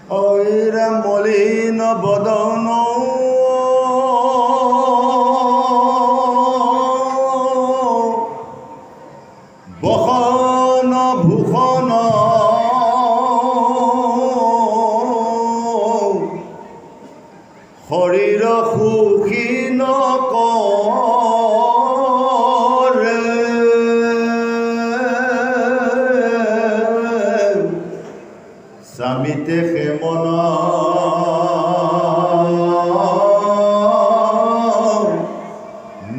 ঐৰা মলিন বদন বহন ভূষণ শৰীৰ সুখী নকৰে স্বামীতে সেমন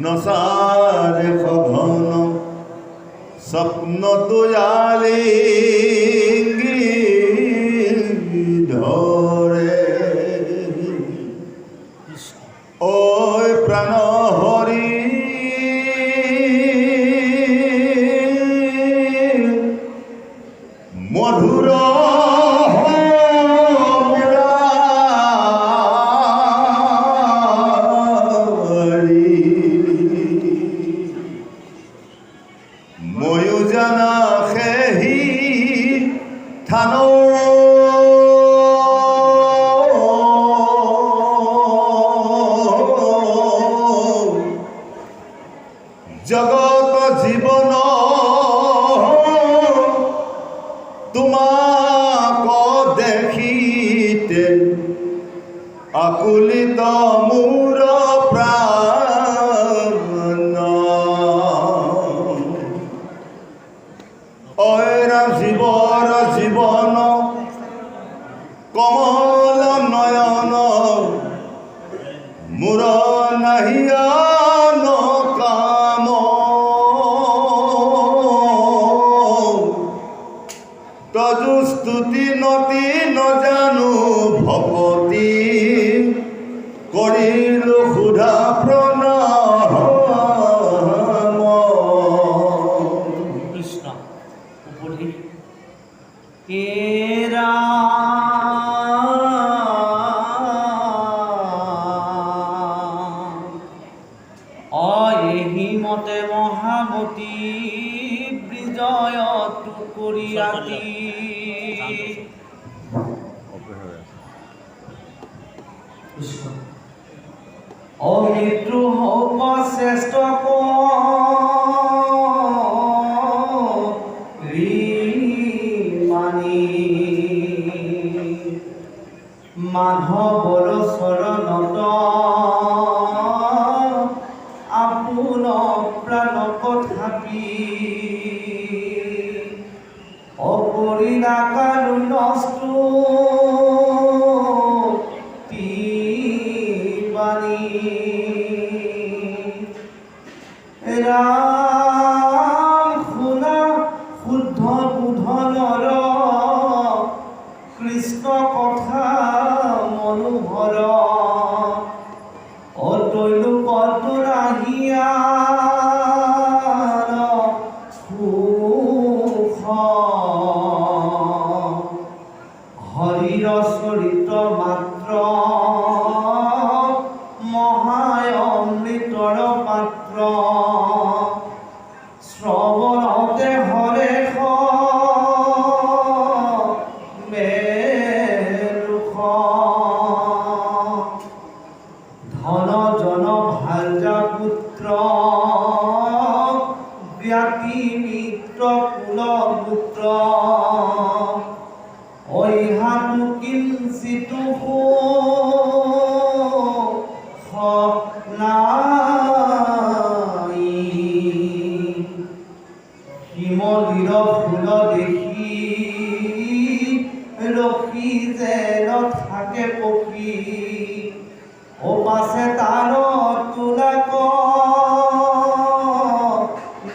নচাৰে সঘন স্বপ্ন দয়ালি ধৰে ঐ প্ৰাণ হৰি মধুৰ ময়ো জানা সেহি থান জগত জীবন তোমাক দেখিতে আকুলিত মোৰ প্ৰাণ ঐৰা জীৱৰ জীৱন কমল নয়ন মোৰ নাহিয়া কাম তজু স্তুতি নতি নজানো ভকতি কৰিলো সুধা প্ৰণাম কৃষ্ণ উপদেশ এৰা এহি মতে মহামতী বিজয়তু কৰিয়াতি অমৃত্যু হৌক শ্ৰেষ্ঠ মানি মাধৱৰ চৰণত আপোন প্ৰাণ কথাপি অপৰিণা কাৰুণস্তু ৰাম শুনা শুদ্ধ বুধনৰ কৃষ্ণ কথা মনোহৰ অতৈলো কত নাহিয়া সুখ হৰিৰ চৰিত্ৰ মাত্ৰ মহায় অমৃতৰ পাত্ৰ শ্ৰৱণতে হৰে মেৰুখ ধন জন ভাৰ্যা পুত্ৰ জ্ঞাতি মিত্ৰ কুল পুত্ৰ ঐহাতু কিঞ্চিতু শিমলিৰ ফুল দেখি ৰখি যেন থাকে পক্ষী ও পাছে তাৰ তোলাক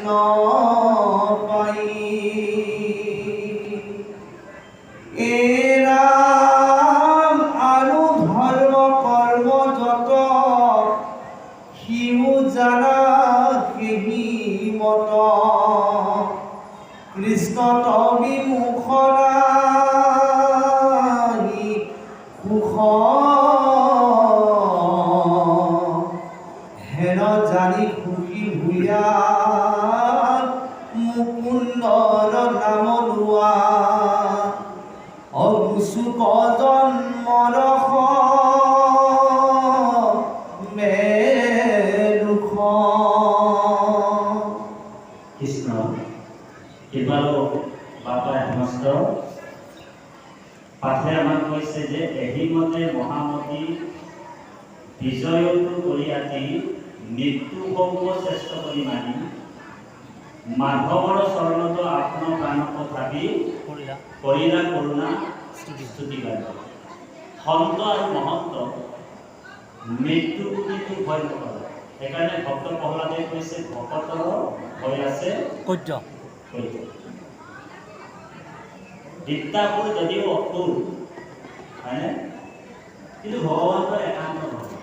নপাই এৰাম আৰু ধৰ্ম কৰ্ম যত সিও জানা কেহি মত কৃষ্ণ তবি মুখৰাহি সুখ যুগ জন্মৰ দুখ কৃষ্ণ কৃপালু বাপাই সমস্ত পাঠে আমাক কৈছে যে এহিমতে মহামতী বিজয়টো কৰি আতি মৃত্যু কৌক শ্ৰেষ্ঠ কৰি মানি মাধৱৰ চৰণত আপোনাৰ প্ৰাণক ভাবি কৰিলা কৰোণা স্তুতি গায়। সন্ত আৰু মহন্ত মৃত্যু কিন্তু ভয় নকৰে। সেইকাৰণে ভক্ত প্ৰহ্লাদে কৈছে ভকতৰ ভয় আছে কৈত্য। বিদ্যাপুৰ যদিও অসুৰ হয়নে, কিন্তু ভগৱানৰ একান্ত ভক্ত।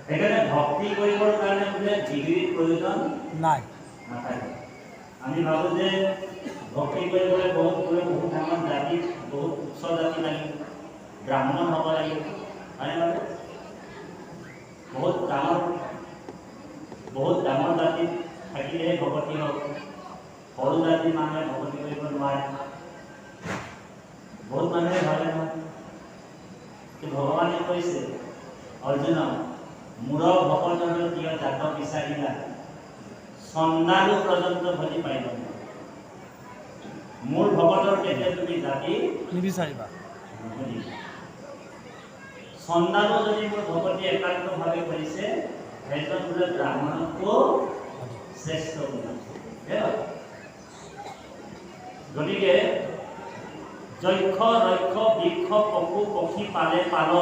সেইকাৰণে ভক্তি কৰিবৰ কাৰণে বোলে ডিগ্ৰীৰ প্ৰয়োজন নাই নাথাকে। আমি ভাবোঁ যে ভক্তি কৰিবলৈ বহুত ডাঙৰ জাতি, বহুত উচ্চ জাতি লাগিব, ব্ৰাহ্মণ হ'ব লাগিব, হয়নে বাৰু? বহুত ডাঙৰ জাতিত থাকিলেহে ভকতি হ'ব। সৰু জাতিৰ মানুহে ভকতি কৰিব নোৱাৰে। বহুত মানুহে ভাবে নহয়। ভগৱানে কৈছে অৰ্জুনক, মোৰ ভকতৰ প্ৰিয় জাত বিচাৰিলা চন্দালো পৰ্যন্ত ভজি পাৰিব। মোৰ ভকতৰ কেতিয়া তুমি জাতি নিবিচাৰিবা। চন্দালো যদি মোৰ ভকতি একান্তভাৱে কৰিছে, সেইজন বোলে ব্ৰাহ্মণতকো শ্ৰেষ্ঠ কৰিছে। গতিকে যক্ষ ৰক্ষ বৃক্ষ পশু পক্ষী পালে পাল,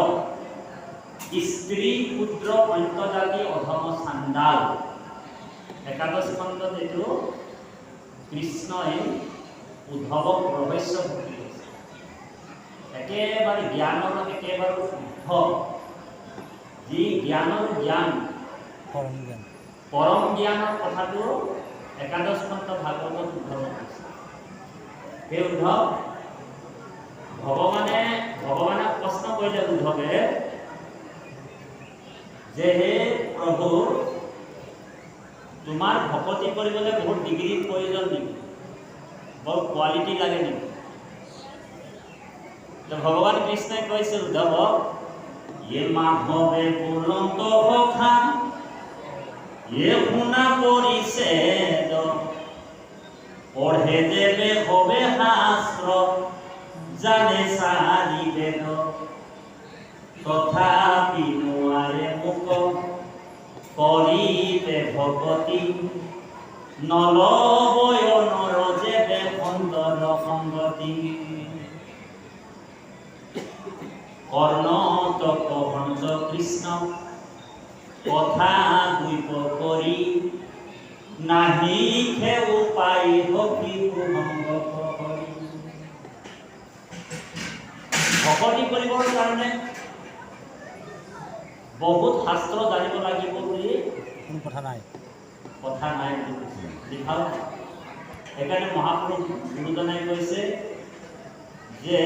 স্ত্ৰী পুত্ৰ অন্তজাতি অধম চাণ্ডাল। একাদশ খণ্ডত এইটো কৃষ্ণই উদ্ধৱক ৰহস্য ভক্তি কৰিছে। একেবাৰে জ্ঞানৰ একেবাৰে শুদ্ধ, যি জ্ঞানৰ জ্ঞান পৰম জ্ঞানৰ কথাটো একাদশ খণ্ড ভাগৱতত উদ্ধৱ কৰিছে। সেই উদ্ধৱ ভগৱানক প্ৰশ্ন কৰিলে উদ্ধৱে যে হে প্ৰভু, তোমাৰ ভকতি কৰিবলৈ বহুত ডিগ্ৰীৰ প্ৰয়োজন নেকি, বৰ কোৱালিটি লাগে নেকি? ভগৱান কৃষ্ণই কৈছে উদ্ধৱক, ইয়ে মাধৱে পুৰন্ত সখা, ইয়ে শুনা পৰিছে পঢ়ে দেবে হবে শাস্ত্ৰ, জানে চাৰি বেদ, তথাপি নোৱাৰে মোক কৰিতে ভকতি, নলবয় নৰ যেবে খণ্ডৰ সংগতি। কৰ্ণতক ভঞ্জ কৃষ্ণ কথা দুইপ কৰি, নাহি খেউ পাই সখী ভংগ কৰি। ভকতি কৰিবৰ কাৰণে বহুত শাস্ত্ৰ জানিব লাগিব বুলি কোনো কথা নাই বুলি কৈছে। লিখাও সেইকাৰণে মহাপুৰুষ গুৰুজনাই কৈছে যে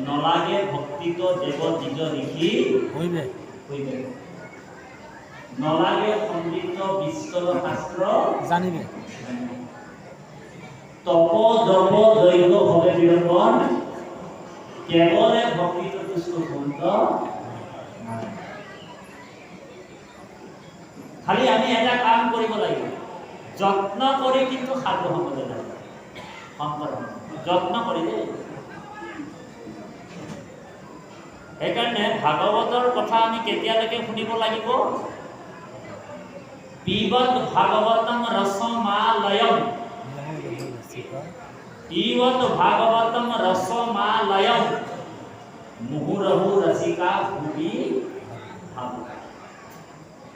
নলাগে ভক্তিত দেৱ দ্বিজ ঋষি হইবে, নলাগে সংগীত বিস্তৰ শাস্ত্ৰ জানিবে, তপ জপ যজ্ঞ হবে বিৰূপণ, কেৱলে ভক্তিত তুষ্ট ভন্ত। খালি আমি এটা কাম কৰিব লাগিব, যত্ন কৰি কিন্তু সাধু হ'বলৈ লাগিব। যত্ন কৰি দেই। সেইকাৰণে ভাগৱতৰ কথা আমি কেতিয়ালৈকে শুনিব লাগিব? পিবত ভাগৱতম ৰসমালয়ম, পিবত ভাগৱতম ৰসমালয়ম, মুহুৰহু ৰসিকা ভূমি ভাব।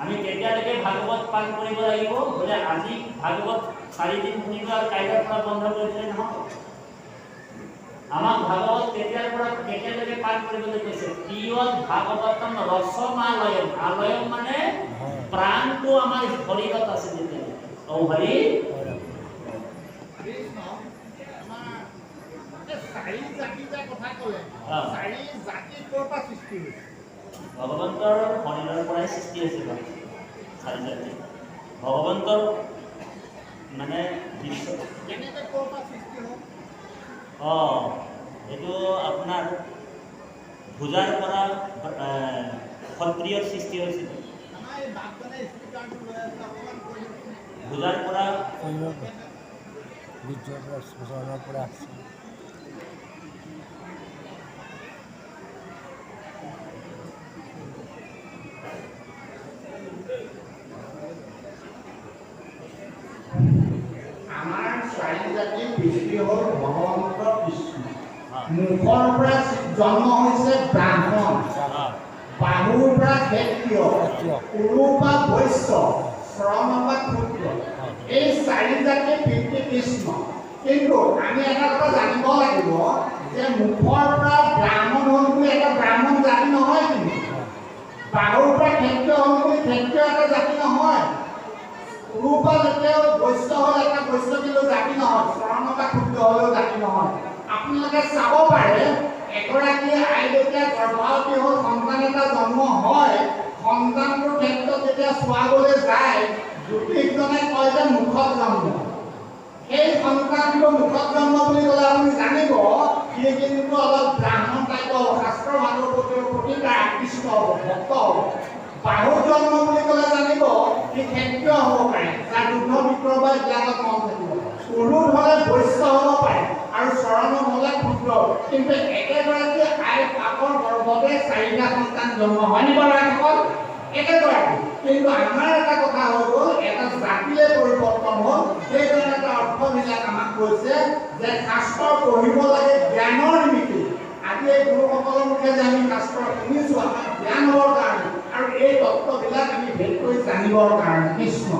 আমি কেতিয়ালৈকে ভাগৱত পাঠ কৰিব লাগিব? বোলে আজি ভাগৱত 4 দিন শুনিব আৰু কাইলৈৰ পৰা বন্ধ কৰি দিলে নহ'ব। আমাক ভাগৱত কেতিয়ালৈকে পাঠ কৰিবলৈ কৈছে? পিয়ত ভাগৱতম ৰসমালয়ম। আলয়ম মানে প্ৰাণটো আমাৰ শৰীৰত আছে। যেতিয়া হৰি ভগৱন্তৰ শৰীৰৰ পৰাই সৃষ্টি হৈছিল 4 জাতি। ভগৱন্তৰ মানে এইটো আপোনাৰ ভোজাৰ পৰা সত্ৰিয়ৰ সৃষ্টি হৈছিল। ভোজাৰ পৰা আমাৰ চাৰি জাতিৰ পিতৃ হ'ল ভগৱন্ত কৃষ্ণ। মুখৰ পৰা জন্ম হৈছে ব্ৰাহ্মণ, বাহুৰ পৰা ক্ষত্ৰিয়, উৰুৰ পৰা বৈশ্য, শ্ৰমৰ পৰা ক্ষুদ্ৰ। এই চাৰি জাতিৰ পিতৃ কৃষ্ণ। কিন্তু আমি এটা কথা জানিব লাগিব যে মুখৰ পৰা ব্ৰাহ্মণ হ'ল বুলি এটা ব্ৰাহ্মণ জাতি নহয়, কিন্তু বাহুৰ পৰা ক্ষত্ৰিয় হ'ল বুলি ক্ষত্ৰিয় এটা জাতি নহয়, ৰূপা যেতিয়া বৈশ্য হ'ল এটা বৈশ্য কিন্তু জাতি নহয়, শ্ৰমৰ পৰা ক্ষুদ্ৰ হ'লেও জাতি নহয়। আপোনালোকে চাব পাৰে এগৰাকী আই যেতিয়া গৰ্ভৱতী হৈ সন্তান এটা জন্ম হয়, সন্তানটোৰ ক্ষেত্ৰত যেতিয়া চোৱাবলৈ যায়, জ্যোতিষজনে কয় যে মুখত জন্ম। সেই সন্তানটো মুখত জন্ম বুলি ক'লে আপুনি জানিব সি কিন্তু অলপ ব্ৰাহ্মণ টাইপৰ হ'ব, শাস্ত্ৰ ভাগৰ প্ৰতি তাৰ আকৃষ্ট হ'ব, ভক্ত হ'ব। বাহুৰ জন্ম বুলি ক'লে জানিব সি ক্ষত্ৰিয় হ'ব পাৰে, যাৰ যুদ্ধ বিগ্ৰহ বা এইবিলাকত মন থাকিব। উৰুত হ'লে বৈশ্য হ'ব পাৰে আৰু চৰণত হ'লে ক্ষুদ্ৰ। কিন্তু একেগৰাকী আই পাকৰ গৰ্ভতে চাৰিটা সন্তান জন্ম হয়নি বাৰু ৰাইজসকল? একেগৰাকী। কিন্তু আমাৰ এটা কথা হৈ গ'ল, এটা জাতিয়ে পৰিৱৰ্তন হ'ল। সেইকাৰণে এটা অৰ্থবিলাক আমাক কৈছে যে শাস্ত্ৰ পঢ়িব লাগে জ্ঞানৰ নিমিত্তে। আজি এই গুৰুসকলৰ মুখে যে আমি শাস্ত্ৰ শুনিছোঁ আমাৰ জ্ঞান হ'বৰ কাৰণে আৰু এই তত্ত্ববিলাক আমি ভেদ কৰি জানিবৰ কাৰণে। কৃষ্ণ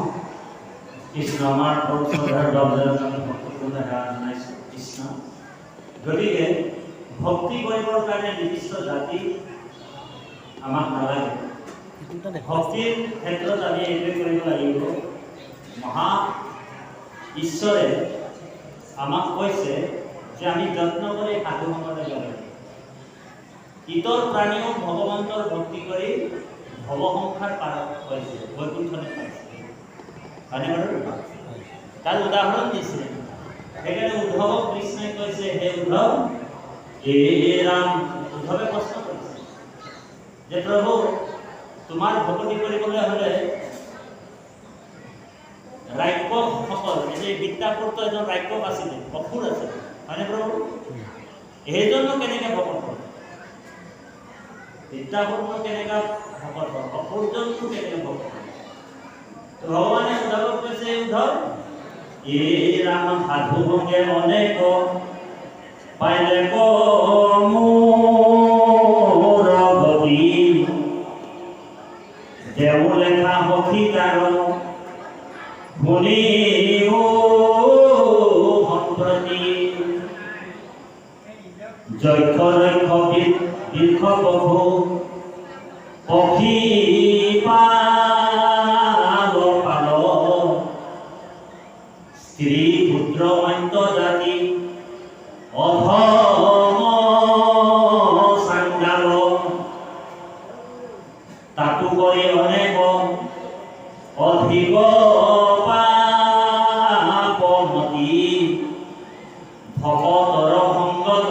কৃষ্ণ আমাৰ পৰমশ্ৰদ্ধাৰ বাবুদাদাক আমি ভক্তিপূৰ্ণ সেৱা জনাইছোঁ। কৃষ্ণ। গতিকে ভক্তি কৰিবৰ কাৰণে নিৰ্দিষ্ট জাতি আমাক নালাগে। ভক্তিৰ ক্ষেত্ৰত আমি এইটোৱে কৰিব লাগিব, মহা ঈশ্বৰে আমাক কৈছে যে আমি যত্ন কৰি সাধু সংগত যাব লাগিব। ইতৰ প্ৰাণীও ভগৱন্তৰ ভক্তি কৰি ভৱসংসাৰ পাৰ হৈছে, বৈকুণ্ঠলৈ পাইছে। হয়নে বাৰু? তাৰ উদাহৰণ দিছে। সেইকাৰণে উদ্ধৱক কৃষ্ণই কৈছে, হে উদ্ধৱ, ৰাম। উদ্ধৱে প্ৰশ্ন কৰিছে যে প্ৰভু, তোমাৰ ভক্তি কৰিবলৈ হ'লে ৰাক্ষসকল, এই বিদ্যাপুৰতো এজন ৰাক্ষক আছিলে, অসুৰ আছিলে, হয়নে প্ৰভু? সেইজনো কেনেকৈ ভকত হ'ল? বিদ্যাপুৰনো কেনেকৈ ভকত হ'ল? অসুৰজনো কেনেকৈ ভকত হ'ল? ভগৱানে উদ্ধৱক কৈছে, উদ্ধৱ, ৰাম সাধু ভংগে অনেক পাইলে মোৰ গতি, দেও লেখা সখী কাৰণ শুনি সম্প্ৰতি, যক্ষ ৰক্ষ বৃক্ষ প্ৰভু পক্ষী স্ত্ৰী পুত্ৰ অন্ত জাতি অধম চাণ্ডাল, তাতো কৰি অনেক অধিক পাপমতি, ভকতৰ সংগত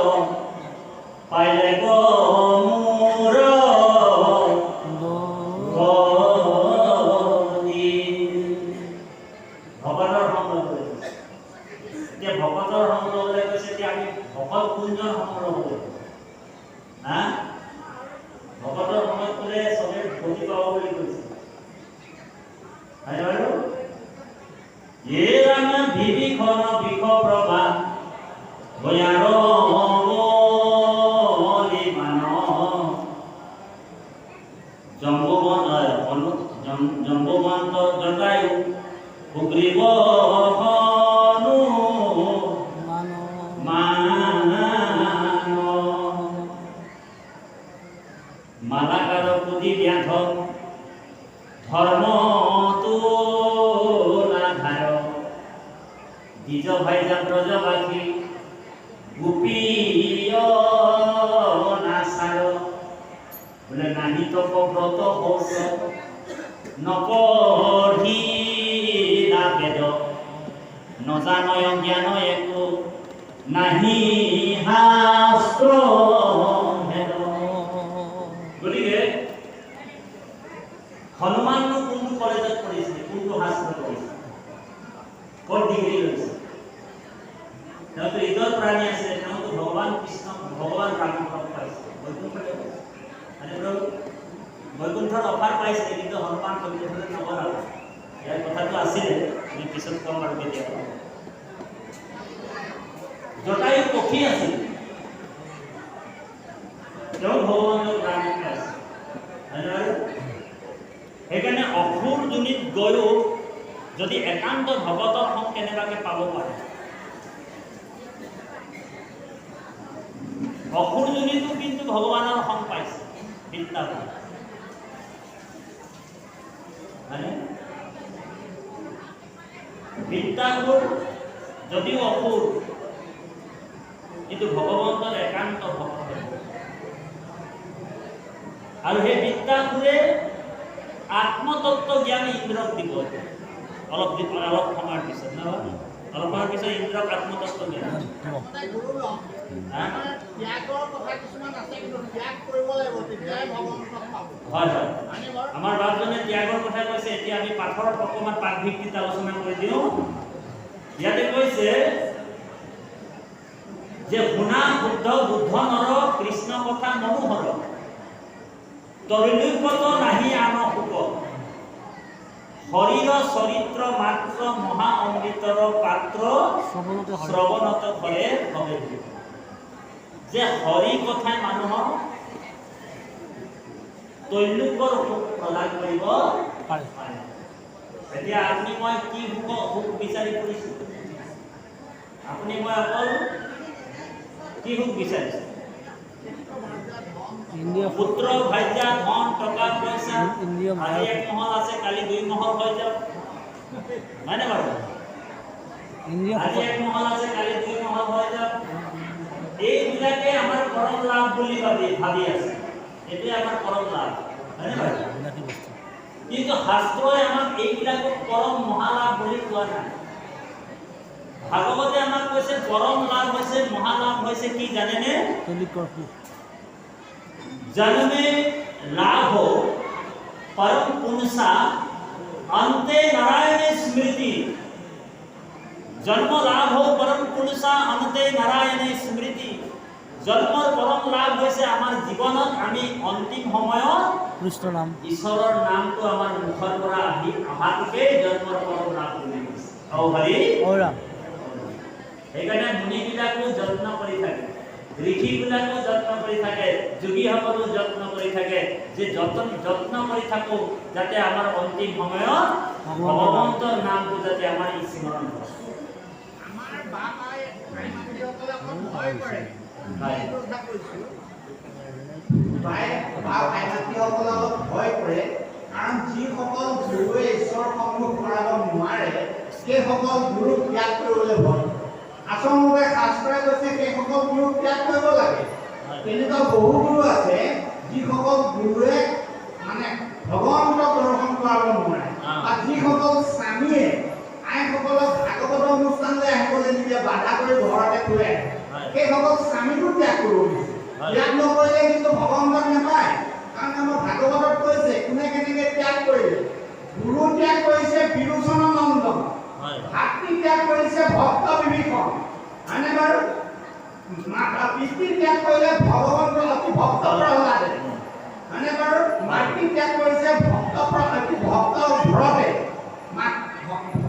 পাইলে মোৰ গতি। ভকতৰ সংগ কৰিছে। এতিয়া ভকতৰ সংগ ল'বলৈ কৈছে, এতিয়া আমি ভকত কোনজন সংগ ল'ব লাগিব? ভকতৰ সংগত ক'লে চবে গতি পাব বুলি কৈছে। ৰাম বিভীষণ বিষ প্ৰভা ভয়াৰ জম্বুবন্ত জটায়ু সুগ্ৰীৱ মালাকাৰ পুঁজি ব্যাধ ধৰ্মটো নাধাৰ, দ্বিজ ভাইজা ব্ৰজবাসী গোপীয় নাচাৰ, বোলে নাহি তপব্ৰত শৌচ নপঢ়ি না বেদ, নজানয় জ্ঞান একো নাহি শাস্ত্ৰ হেন। গতিকে হনুমাননো কোনটো কলেজত পঢ়িছে, কোনটো শাস্ত্ৰত পঢ়িছে, ক'ত ডিগ্ৰী লৈছে? তেওঁতো ঈদৰ প্ৰাণী আছে, তেওঁতো ভগৱান কৃষ্ণ ভগৱান ৰামক লগ পাইছে, বৈকুণ্ঠত অফাৰ পাইছে, কিন্তু হনুমান বৈকুণ্ঠত নগ'ল। ইয়াৰ কথাটো আছিলে, আমি পিছত কম আৰু কেতিয়াবা। জটায়ু পক্ষী আছিল, তেওঁ ভগৱানৰ প্ৰাণ পাইছে। সেইকাৰণে অসুৰ যোনিত গৈও যদি একান্ত ভগতৰ সং কেনেবাকৈ পাব পাৰে। অসুৰ যোনিতো কিন্তু ভগৱানৰ সং পাইছে, বিদ্যাধৰ। মানে বিদ্যাধৰ যদিও অসুৰ, কিন্তু ভগৱন্তৰ একান্ত ভক্ত। আৰু সেই বিদ্যাধৰে আত্মতত্ত্ব জ্ঞান ইন্দ্ৰক দিব। অলপ সময়ৰ পিছত নহয়, অলপ সময়ৰ পিছত ইন্দ্ৰক আত্মতত্ত্ব জ্ঞান। হয় হয়, আমাৰ বাপজনে ত্যাগৰ কথা কৈছে। এতিয়া আমি পাঠৰ অকণমান পাঠ ভিত্তিত আলোচনা কৰি দিওঁ। ইয়াতে কৈছে যে শুনা শুদ্ধ বুদ্ধ নৰ কৃষ্ণ কথা মনোহৰ, তৈলুকত নাহি আন সুখ, শৰীৰ চৰিত্ৰ মাত্ৰ মহা অমৃতৰ পাত্ৰ, শ্ৰৱণত ফলে হবে। যে হৰি কথাই মানুহক তৈলুকৰ সুখ প্ৰদান কৰিব পাৰে। এতিয়া আপুনি মই কি সুখ বিচাৰি ফুৰিছো? আপুনি মই অকল কি সুখ বিচাৰিছে? পুত্ৰ ভাৰ্যা ধন টকা পইচা, আজি এক মহল আছে, কালি 2 মহল হৈ যাব, হয়নে বাৰু? আজি এক মহল আছে, কালি 2 মহল হৈ যাব। এইবিলাকে আমাৰ পৰম লাভ বুলি ভাবি আছে। এইটোৱে আমাৰ পৰম লাভ, হয়নে বাৰু? কিন্তু শাস্ত্ৰই আমাক এইবিলাকক পৰম মহালাভ বুলি কোৱা নাই। ভাগৱতে আমাক কৈছে পৰম লাভ হৈছে, মহালাভ হৈছে কি জানেনে? জন্মে লাভ परम पुंसा अंते नारायण स्मृति। जन्म लाभ हो परम पुंसा अंते नारायण स्मृति। जन्মৰ परम लाभ হৈছে আমাৰ জীৱনত আমি অন্তিম সময়ত কৃষ্ণ নাম ঈশ্বৰৰ নামটো আমাৰ মুখৰ পৰা অহাটোকে জন্মৰ परम লাভ বুলি কৈছে। ও হৰি ও ৰাম। সেইকাৰণে মুনিবিলাকো যত্ন কৰি থাকে, ঋষিবিলাকো যত্ন কৰি থাকে, যোগীসকলো যত্ন কৰি থাকে যে যত্ন কৰি থাকো যাতে আমাৰ অন্তিম সময়ত ভগৱন্তৰ নামটো যাতে আমাৰ স্মৰণ হয়। আমাৰ বাবাই ভাইসকলে অকল ভয় কৰে। ভাইসকলে অলপ ভয় কৰে, কাৰণ যিসকল গুৰুৱে ঈশ্বৰৰ সন্মুখ কৰাব নোৱাৰে সেইসকল গুৰুক ত্যাগ কৰিবলৈ ভয়। আচলতে শাস্ত্ৰই কৈছে সেইসকল গুৰুক ত্যাগ কৰিব লাগে। তেনেকুৱা বহু গুৰু আছে যিসকল গুৰুৱে মানে ভগৱন্তক দৰ্শন কৰাব নোৱাৰে, বা যিসকল স্বামীয়ে আইসকলক ভাগৱত অনুষ্ঠানলৈ আহিবলৈ নিদিয়ে, বাধা কৰি ঘৰতে থৈ আহে, সেইসকল স্বামীকো ত্যাগ কৰিব দিছে। ত্যাগ নকৰিলে কিন্তু ভগৱন্তক নাপায়। কাৰণ আমাৰ ভাগৱতত কৈছে কোনে কেনেকে ত্যাগ কৰিলে। গুৰু ত্যাগ কৰিছে বিৰোচন নন্দন, ভাতৃ ত্যাগ কৰিছে ভক্ত বিভীষণ, হয়নে বাৰু? পিতৃ ত্যাগ কৰিলে ভগৱন্ত অতি ভক্ত প্ৰহ্লাদে, হয়নে বাৰু? মাতৃ ত্যাগ কৰিছে ভক্ত ভৰতে,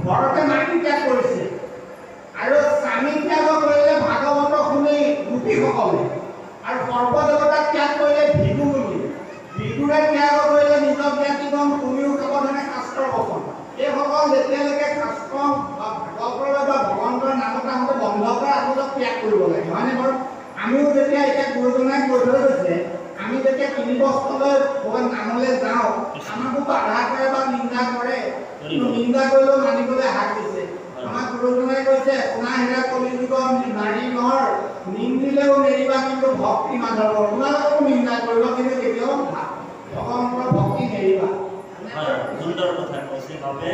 ভৰতে মাতৃ ত্যাগ কৰিছে। আৰু স্বামী ত্যাগ কৰিলে ভাগৱত শুনি গোপীসকলে, আৰু সৰ্বদেৱতাক ত্যাগ কৰিলে ভিদু বুলি, ভিদুৰে ত্যাগ কৰিলে নিজৰ জ্ঞাতিগণ শুনিও সাৱধানে শাস্ত্ৰৰ বচন। এইসকল যেতিয়ালৈকে শাস্ত্ৰ ভাগৱতৰ বা ভগৱন্তৰ নামত আহোঁতে বন্ধ কৰা আগতক ত্যাগ কৰিব লাগে, হয়নে বাৰু? আমিও যেতিয়া এতিয়া গুৰুজনাই কৈ থৈ গৈছে, আমি যেতিয়া 3 বছৰলৈ ক'ৰবাত নামলৈ যাওঁ, আমাকো বাধা কৰে বা নিন্দা কৰে, নিন্দা কৰিলেও মানিবলৈ হাক দিছে। আমাৰ গুৰুজনাই কৈছে সোণা হীৰা কলিযুগৰ নাৰী নৰ নিন্দিলেও নেৰিবা কিন্তু ভক্তি মাধৱৰ। তোমালোকেও নিন্দা কৰিব কিন্তু কেতিয়াও ভগৱন্তৰ ভক্তি নেৰিবা। সুন্দৰ কথা কৈছে বাবে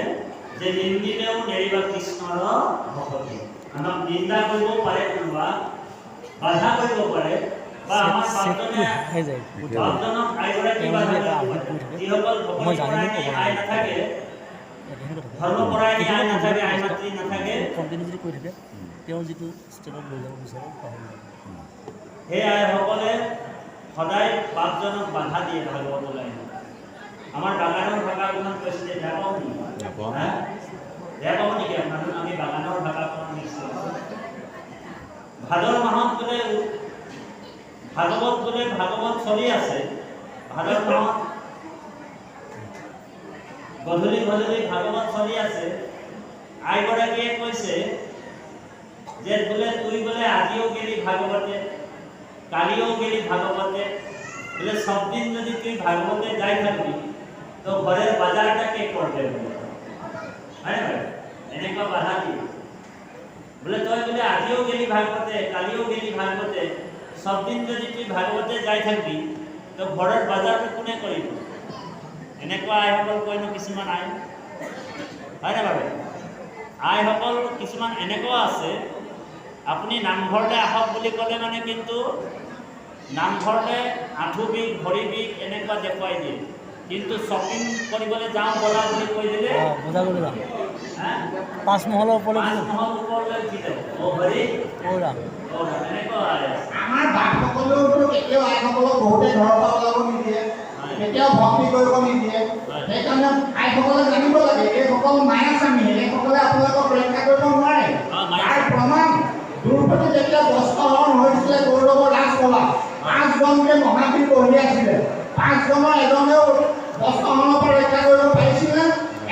যে নিন্দিলেও নেৰিবা কৃষ্ণৰ ভক্তি। আমাক নিন্দা কৰিব পাৰে, কোনোবা বাধা কৰিব পাৰে, বা আমাৰ বাপজনে বাপজনক আইগৰে কিবা যিসকল ভকতি পৰায়ণী আই নাথাকে, ধৰ্ম পৰায়ণী আই নাথাকে, আই মাতৃ নাথাকে, কণ্টিনিউ যদি কৰি থাকে তেওঁ যিটো ষ্টেটত লৈ যাব বিচাৰে সেই আইসকলে সদায় বাপজনক বাধা দিয়ে ভাগৱত ওলাই। আমাৰ বাগানৰ ভাষাখন কৈছিলে দেখাও নেকি? দেখাও নেকি মানুহ? আমি বাগানৰ ভাষাখন নিশ্চয় ভাদৰ মাহত বোলে ভাগৱত চলি আছে, ভাদৰ মাহত গধূলি ভাগৱত চলি আছে। আইগৰাকীয়ে কৈছে যে বোলে তুই বোলে আজিও গেলি ভাগৱতে, কালিও গেলি ভাগৱতে, বোলে সব দিন যদি তুই ভাগৱতে যাই থাকবি তো ঘৰেৰ বাজাৰটা কে কৰবে? হ্যাঁ এনেকুৱা বাধা দিয়ে বোলে তই বোলে আজিও গেলি ভাগৱতে, কালিও গেলি ভাগৱতে, সব দিন যদি তুই ভাগৱতে যাই থাকবি তো ঘৰৰ বাজাৰটো কোনে কৰিব? এনেকুৱা আইসকল কয় ন কিছুমান আই, হয়নে বাৰু? আইসকল কিছুমান এনেকুৱা আছে, আপুনি নামঘৰলৈ আহক বুলি ক'লে মানে কিন্তু নামঘৰলৈ আঁঠু বিষ, ভৰি বিষ এনেকুৱা দেখুৱাই দিয়ে, কিন্তু শ্বপিং কৰিবলৈ যাওঁ বলা বুলি কৈ দিলে বজাৰলৈ যাম, 5 মহলৰ ওপৰলৈ উঠি যাব। এনেকুৱা আমাৰ বাপসকলেওতো কেতিয়াও আইসকলক বহুতে ঘৰৰ পৰা ওলাব নিদিয়ে, কেতিয়াও ভক্তি কৰিব নিদিয়ে। সেইকাৰণে আইসকলে জানিব লাগে এইসকল মায়াস্বামী, এইসকলে আপোনালোকক ৰক্ষা কৰিব নোৱাৰে। তাৰ প্ৰমাণ দ্ৰৌপদী যেতিয়া বস্ত্ৰহৰণ হৈছিলে কৌৰৱৰ ৰাজসভাত, 5জনকে মহাবীৰ বহি আছিলে, 5জনৰ এজনেও বস্ত্ৰহৰণৰ পৰা ৰক্ষা কৰিব পাৰিছিলে,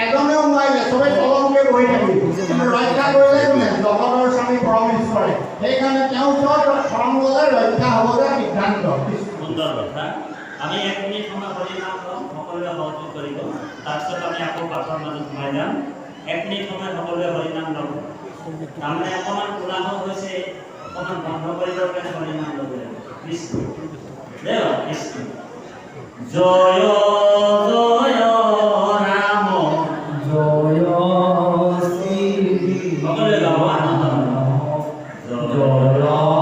এজনেও নোৱাৰিলে, চবে তলমুখে বহি থাকিল। কিন্তু ৰক্ষা কৰিলে কোনে? জগতৰ স্বামী পৰমেশ্বৰে। সেইকাৰণে তেওঁ ওচৰত শৰণ ল'লে ৰক্ষা হ'ব যে সিদ্ধান্ত। সুন্দৰ কথা। আমি 1 মিনিট সময় হৰি নাম ল'ম, সকলোৱে সহযোগ কৰিব, তাৰপিছত আমি আকৌ পাঠৰ মাজত সোমাই যাম। 1 মিনিট সময় সকলোৱে হৰি নাম ল'ম। তাৰমানে অকণমান কোলাহল হৈছে, অকণমান বন্ধ কৰিবৰ কাৰণে হৰি নাম ল'ব লাগিব। কৃষ্ণ দেৱ কৃষ্ণ জয় জয় ৰাম জয় শ্ৰী সকলোৱে গাব আনন্দ জয় জয়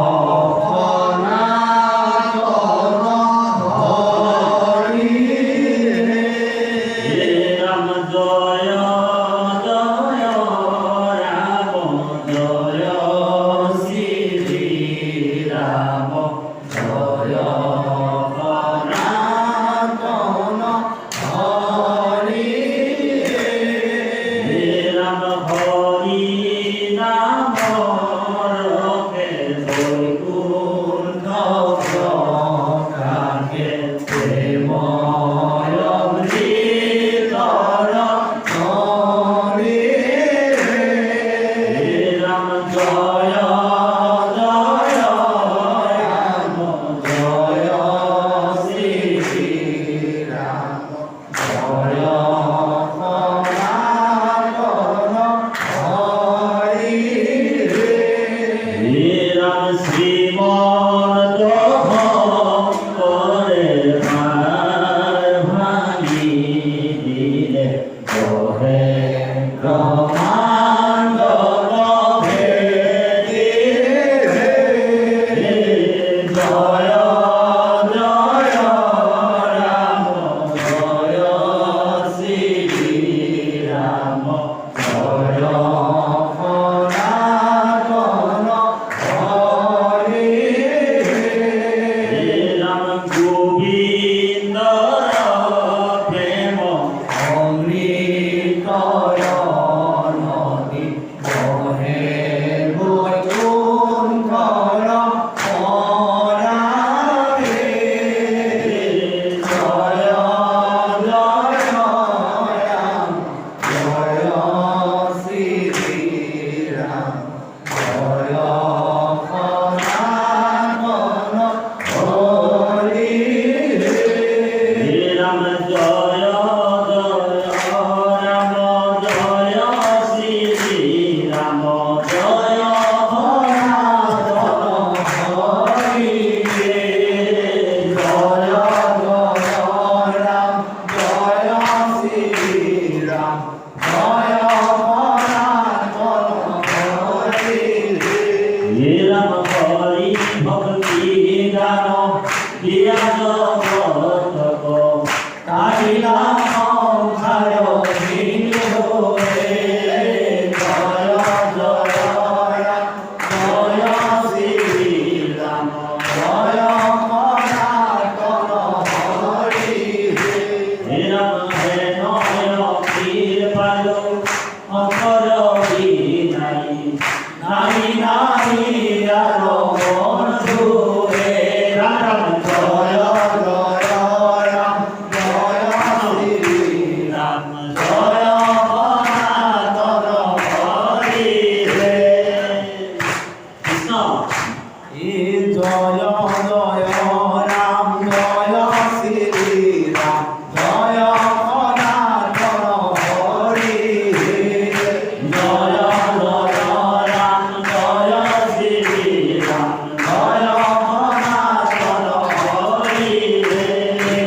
ইয়া জগতক তাইলা সংসার বিন্দু হে জয় জয় রাম জয় শ্রী রাম জয় সনাতন হরি হে রাম হে নয় কৃপাল অপর নাই নাই নাই আর বন্ধু হে রাম জয় জয় রাম জয় শ্রী রাম জয় সনাতন হরি হে কৃষ্ণ এ জয় জয় রাম জয় শ্রী রাম জয় সনাতন হরি হে জয় জয় রাম জয় শ্রী রাম জয় সনাতন হরি হে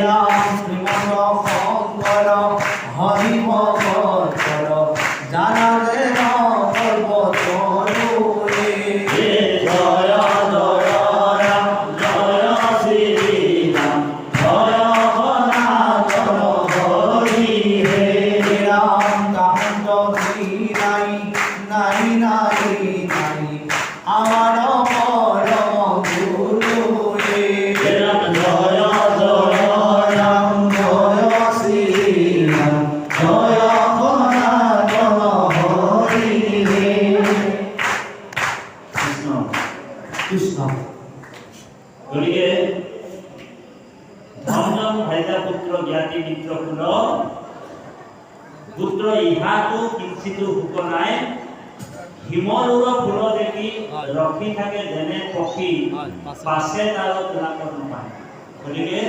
রাম শ্রীমন্ত শঙ্কর হরি ভগতর জানা দেব সর্বতরুরে হে জয় জয় রাম জয় শ্রী রাম জয় সনাতন হরি হে রাম কান্ত নাই নাই নাই নাই আমার পরম গুরু রে রাম জয় জয় রাম জয় শ্রী রাম জয় সনাতন হরি হে কৃষ্ণ কৃষ্ণ গতিকে ধন ভাইজা পুত্ৰ জ্ঞাতি মিত্ৰ কুল পুত্ৰ ইহাতো কিঞ্চিতো সুখ নাই হিমৰুৰ ফুল দেখি ৰখি থাকে যেনে পক্ষী পাছে তাৰ তুলাকত নাপায় গতিকে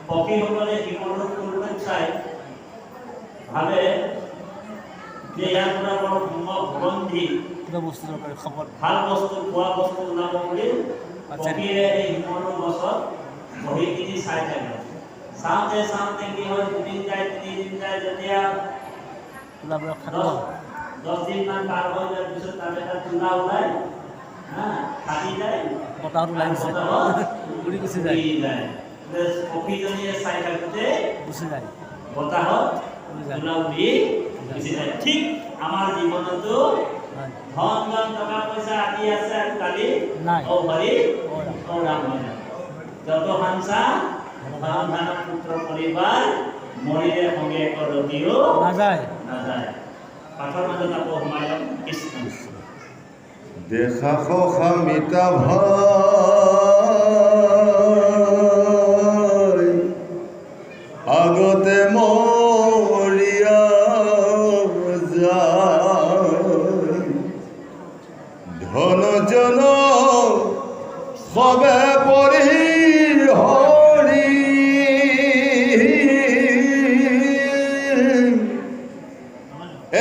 পক্ষীসকলে হিমৰুৰ ফুলটো চাই ভাবে যে ইয়াৰ পৰা বৰ সুগন্ধি কিবা বস্তু দৰকাৰ খবৰ ভাল বস্তু খোৱা বস্তু ওলাব বুলি পক্ষীয়ে এই হিমৰুৰ গছত বহি কিনি চাই থাকে চাওঁতে চাওঁতে কি হয় দুদিন যায় তিনিদিন যায় যেতিয়া ওলাবলৈ খাব 10 দিন মান পাৰ হৈ যোৱাৰ পিছত তাত এটা চূড়া ওলাই ফাটি যায় বতাহত ওলাই গৈছে উৰি গুচি যায় পক্ষীজনীয়ে চাই থাকোঁতে গুচি যায় বতাহত উৰি যায় চূড়া উৰি গুচি যায় ঠিক আমাৰ জীৱনতো হয় ধন জন টকা পইচা আদি আছে আৰু কালি নাই। ও হৰি ও ৰাম। ও ৰাম হয় না। যত হাংসা ধন ধান পুত্ৰ পৰিবাৰ মৰিলে সংগে এক ৰতিও নাযায় নাযায় পাঠৰ মাজত আকৌ সোমাই যাম কৃষ্ণ দেখা সমিতা ভাই আগতে মৰিয়া যায় ধন জন সবে পৰি হৰি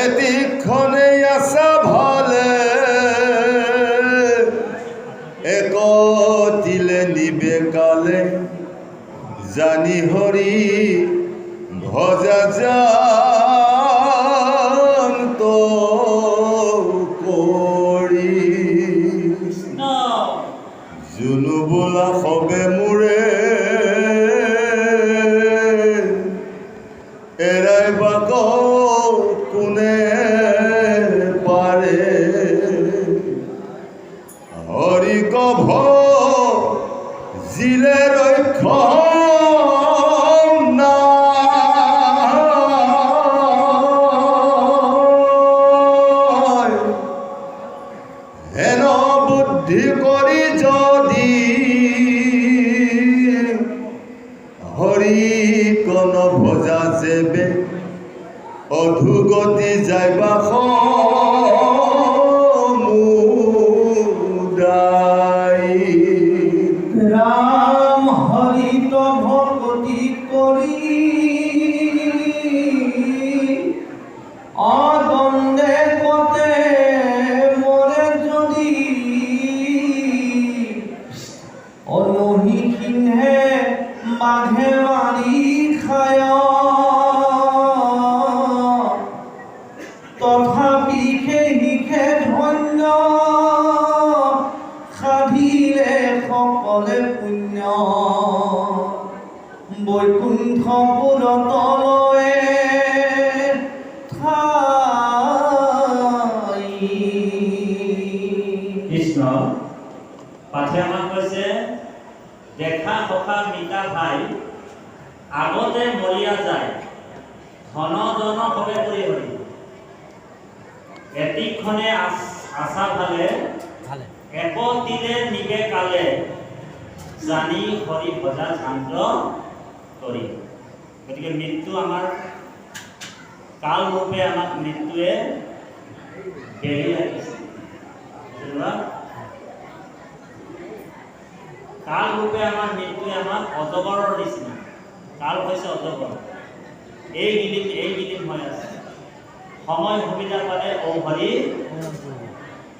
এতিক্ষণে আশা ভালে একতিলে নিবে কালে জানি হৰি ভজা জান্ত কৰি কৃষ্ণ জুনু বোলা সবে মোৰে এৰাই বাক কোনে পাৰে হৰি কভ জিলে ৰক্ষ নাই হেন বুদ্ধি কৰি যদি হৰি কন ভজা যেবে অধুগতি যাইবা সমুদায় রাম হরিত ভকতি করি অদ্বন্দ্বে কতে মরে যদি অনুহিখিনহে বাঘে মারি খায় তথাপি সেহিখে ধন্য সাধিলে সকলে পুণ্য বৈকুণ্ঠপুৰ তলয়ে কৃষ্ণ পাঠে আমাক কৈছে দেখা সখা মিতা ভাই আগতে মৰিয়া যায় ধন জন হবে কৰি হৰি এটিক্ষণে আশা ভালে ভালে একতিলে নিবে কালে জানি হৰি ভজা শান্ত কৰি গতিকে মৃত্যু আমাৰ কাল ৰূপে আমাক মৃত্যুৱে বেৰি ৰাখিছে কাল ৰূপে আমাৰ মৃত্যুৱে আমাক অজগৰৰ নিচিনা কাল হৈছে অজগৰ এই গিলিম হৈ আছে সময় সুবিধা পালে ঔ হৰি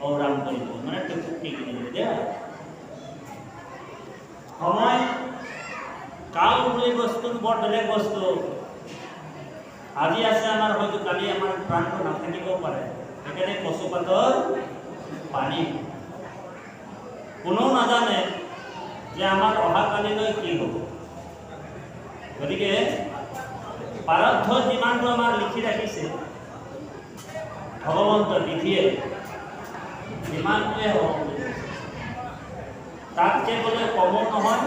ঔৰাম কৰিব মানে টুকুটি কিনিব দিয়া সময় কাল বুলি বস্তু বৰ বেলেগ বস্তু আজি আছে আমাৰ হয়তো কালি আমাৰ প্ৰাণটো নাথাকিবও পাৰে সেইকাৰণে কচুপাতৰ পানী কোনেও নাজানে যে আমাৰ অহাকালিলৈ কি হ'ব গতিকে প্ৰাৰব্ধ যিমানটো আমাৰ লিখি ৰাখিছে ভগৱন্ত তিথিয়ে যিমানটোৱে হ'ব তাতকৈ বোলে কমো নহয়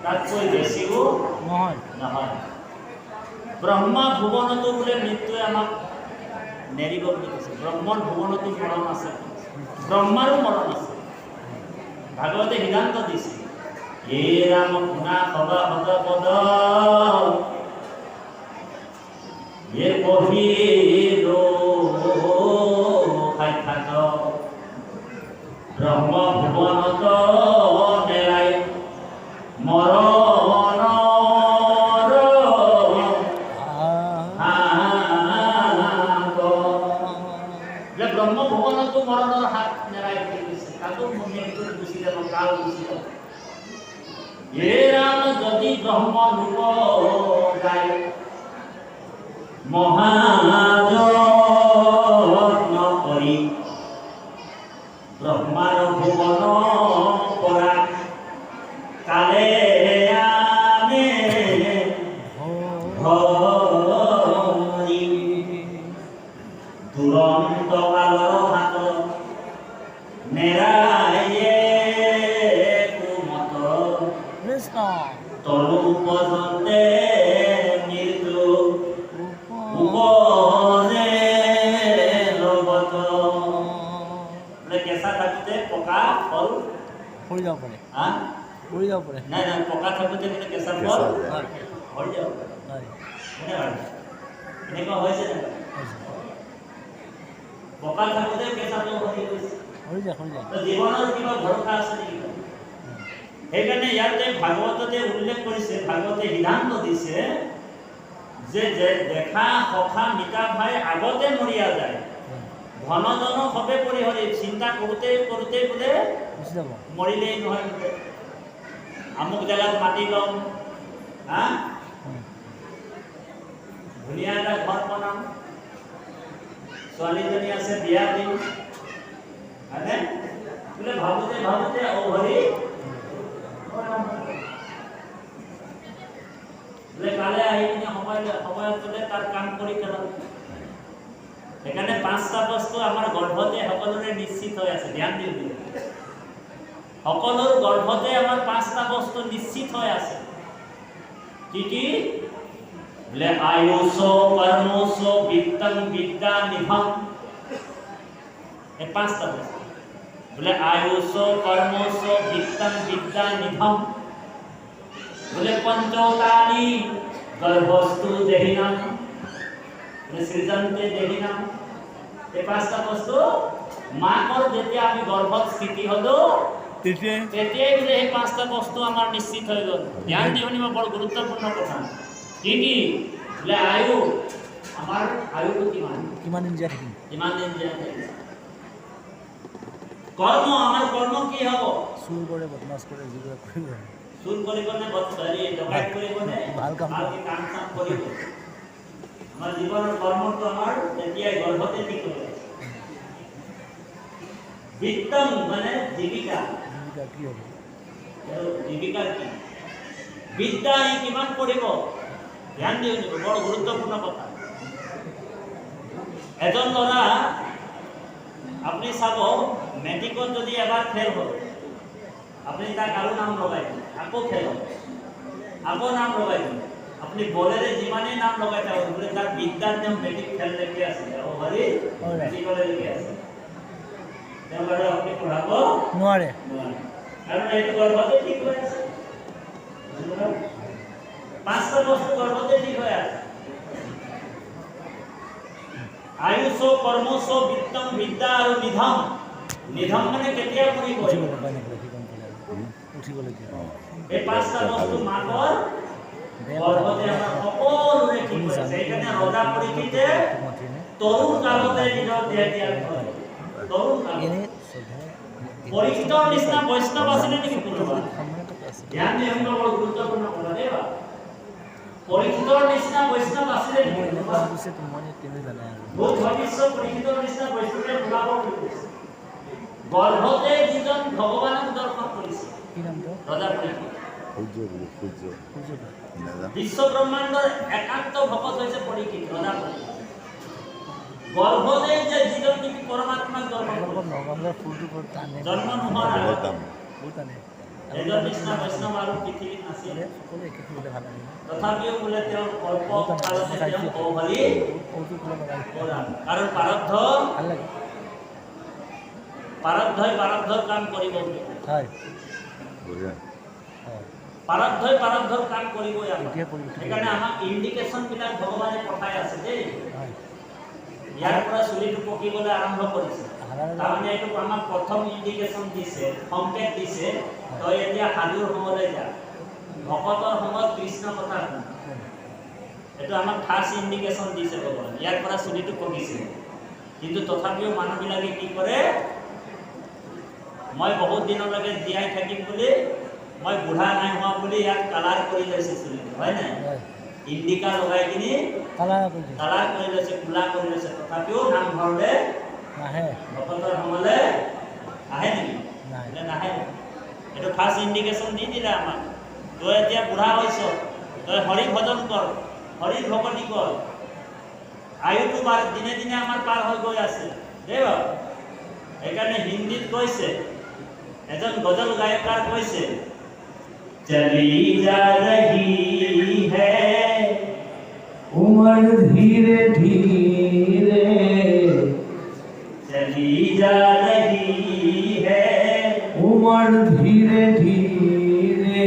তাতকৈ বেছিও নহয় ব্ৰহ্মা ভুৱনতো বোলে মৃত্যুৱে আমাক নেৰিব বুলি কৈছে ব্ৰহ্মৰ ভুৱনতো মৰণ আছে ব্ৰহ্মাৰো মৰণ আছে ভাগৱতে সিদ্ধান্ত দিছে হে ৰাম শুনা সদা সদ পদ হে পঢ়িলো সাক্ষাৎ ব্ৰহ্ম ভুৱনত নেৰাই মৰণৰ ব্ৰহ্ম ভুৱনতো মৰণৰ হাত নেৰাই বুলি কৈছে তাতো মৃত্যু গুচি যাব কাল গুচি যাব হে ৰাম যদি ব্ৰহ্ম ৰূপ যায় মহাযত্ন কৰি ব্ৰহ্মাৰ ভুৱন পৰা কালে আনে হৰি দুৰন্ত কালৰ হাত নেৰায়ে কুমত তলু পৰ্যন্তে মৃত্যু উপজে লগত কেঁচা থাকোঁতে পকা ফল পৰি যাব পাৰে পৰি যাব পাৰে নাই নাই পকা থাকোঁতে বোলে কেঁচা ফল সৰি যাব হয় এনেকুৱা হৈছে নে পকা থাকোঁতে কেঁচা ফল সৰি গৈছে হৈ যায় জীৱনৰ কিবা ভৰসা আছে নেকি সেইকাৰণে ইয়াতে ভাগৱততে উল্লেখ কৰিছে ভাগৱতে সিদ্ধান্ত দিছে যে দেখা সখা মিতা ভাই আগতে মৰিয়া যায় ধন জন সবে পৰি হৰি চিন্তা কৰোঁতে বোলে মৰিলেই নহয় বোলে আমুক জেগাত মাটি ল'ম হা ধুনীয়া এটা ঘৰ বনাম ছোৱালীজনী আছে বিয়া দিম হয়নে বোলে ভাবোঁতে ঔ হৰি বোলে কালে আহি কিনে সময়ত বোলে তাৰ কাম কৰি পেলাম সেইকাৰণে পাঁচটা বস্তু আমাৰ গৰ্ভতে সকলোৰে নিশ্চিত হৈ আছে ধ্যান দিওঁ সকলোৰ গৰ্ভতে আমাৰ পাঁচটা বস্তু নিশ্চিত হৈ আছে কি কি বোলে আয়ুষ কৰ্মচ বিত্তং বিদ্যা নিভম এই পাঁচটা বস্তু বোলে আয়ুষ কৰ্মচ বিত্তং বিদ্যা নিভম বোলে পঞ্চতানি গৰ্ভস্থু দেহিনাম সৃজন্তে দেহিনাম এই পাঁচটা বস্তু মাকৰ যেতিয়া আমি গৰ্ভত স্থিতি হ'লো তেতিয়াই বোলে এই পাঁচটা বস্তু আমাৰ নিশ্চিত হৈ গ'ল ধ্যান দি শুনিব বৰ গুৰুত্বপূৰ্ণ কথা কি বোলে আয়ু আমাৰ আয়ুটো কিমান দিন জীয়াই থাকিম কৰ্ম আমাৰ কৰ্ম কি হ'ব চুৰ কৰে বদমাছ কৰে যিবোৰ কৰিব চুৰ কৰিবনে ডকাইত কৰিবনে ভাল কাম কৰিব আমাৰ জীৱনৰ কৰ্মটো আমাৰ তেতিয়াই গৰ্ভতে ঠিক হৈ আছে বিত্তম মানে জীৱিকা কি হ'ব জীৱিকা কি বিদ্যা ই কিমান পঢ়িব ধ্যান দিব বৰ গুৰুত্বপূৰ্ণ কথা এজন ল'ৰা আপুনি চাব মেট্ৰিকত যদি এবাৰ ফেল হয় আপুনি তাক আৰু নাম লগাই দিয়ে আকৌ ফেল হয় আকৌ নাম লগাই দিয়ে আপুনি বলেৰে যিমানেই নাম লগাই থাকক বোলে তাৰ বিদ্যাৰ তেওঁ মেট্ৰিক ফেল লেখি আছে আৰু হৰি মেট্ৰিকলৈ লেখি আছে তেওঁ বাৰু আপুনি পঢ়াব নোৱাৰে কাৰণ এইটো গৰ্ভতে ঠিক হৈ আছে পাঁচটা বস্তু গৰ্ভতে ঠিক হৈ আছে আয়ুষ কৰ্মচ বিত্তম বিদ্যা আৰু নিধন নিধন মানে কেতিয়া কৰিব এই পাঁচটা বস্তু মাকৰ গৰ্ভতে আমাৰ সকলোৰে ঠিক হৈ আছে সেইকাৰণে ৰজা পৰীক্ষিতে তৰুণ কালতে নিজৰ দেহ ত্যাগ কৰে তৰুণ কালতে পৰীক্ষিতৰ নিচিনা বৈষ্ণৱ আছিলে নেকি কোনোবা ধ্যান দিয়ক বৰ গুৰুত্বপূৰ্ণ কথা দেই বা পৰীক্ষিতৰ নিচিনা বৈষ্ণৱ আছিলে নেকি কোনোবা বহুত ভৱিষ্যত পৰীক্ষিতৰ নিচিনা বৈষ্ণৱে ওলাব খুজিছে গৰ্ভতে যিজন ভগৱানক দৰ্শন কৰিছে ৰজা পৰীক্ষিত বিশ্ব ব্ৰহ্মাণ্ডৰ একান্ত ভকত হৈছে পৰীক্ষিত ৰজা পৰীক্ষিত গৰ্ভতে যে যিজন নেকি পৰমাত্মাক দৰ্শন জন্ম নোহোৱাৰ আগত এজন নিচিনা বৈষ্ণৱ আৰু পৃথিৱীত নাছিলে তথাপিও বোলে তেওঁৰ কল্প কালতে তেওঁ অহৰি কাৰণ প্ৰাৰব্ধই প্ৰাৰব্ধৰ কাম কৰিব প্ৰাৰব্ধই প্ৰাৰব্ধৰ কাম কৰিবই আমাক সেইকাৰণে আমাক ইণ্ডিকেশ্যন বিলাক ভগৱানে পঠাই আছে দেই ইয়াৰ পৰা চুলিটো পকিবলৈ আৰম্ভ কৰিছে তাৰমানে এইটো আমাক প্ৰথম ইণ্ডিকেশ্যন দিছে সংকেত দিছে তই এতিয়া সাধুৰ সময়লৈ যা ভকতৰ সময়ত কৃষ্ণ কথা শুন এইটো আমাক ফাৰ্ষ্ট ইণ্ডিকেশ্যন দিছে ভগৱান ইয়াৰ পৰা চুলিটো পকিছে কিন্তু তথাপিও মানুহবিলাকে কি কৰে মই বহুত দিনলৈকে জীয়াই থাকিম বুলি মই বুঢ়া নাই হোৱা বুলি ইয়াক কালাৰ কৰি লৈছে চুলিটো হয় নাই ইণ্ডিকা লগাই কিনি কালাৰ কৰি লৈছে কোলা কৰি লৈছে তথাপিও নামঘৰলৈ নাহে ভকতৰ সময়লৈ আহে নেকি নাহে এইটো ফাৰ্ষ্ট ইণ্ডিকেশ্যন দি দিলে আমাক তই এতিয়া বুঢ়া হৈছ তই হৰি ভজন কৰ হৰি ভকতি কৰ আয়ুটো দিনে দিনে আমাৰ পাৰ হৈ গৈ আছে দেই বাৰু সেইকাৰণে হিন্দীত কৈছে এজন গজল গায়কাৰ কৈছে চলি যা ৰহি হে उम्र धीरे धीरे चली जा रही है उम्र धीरे धीरे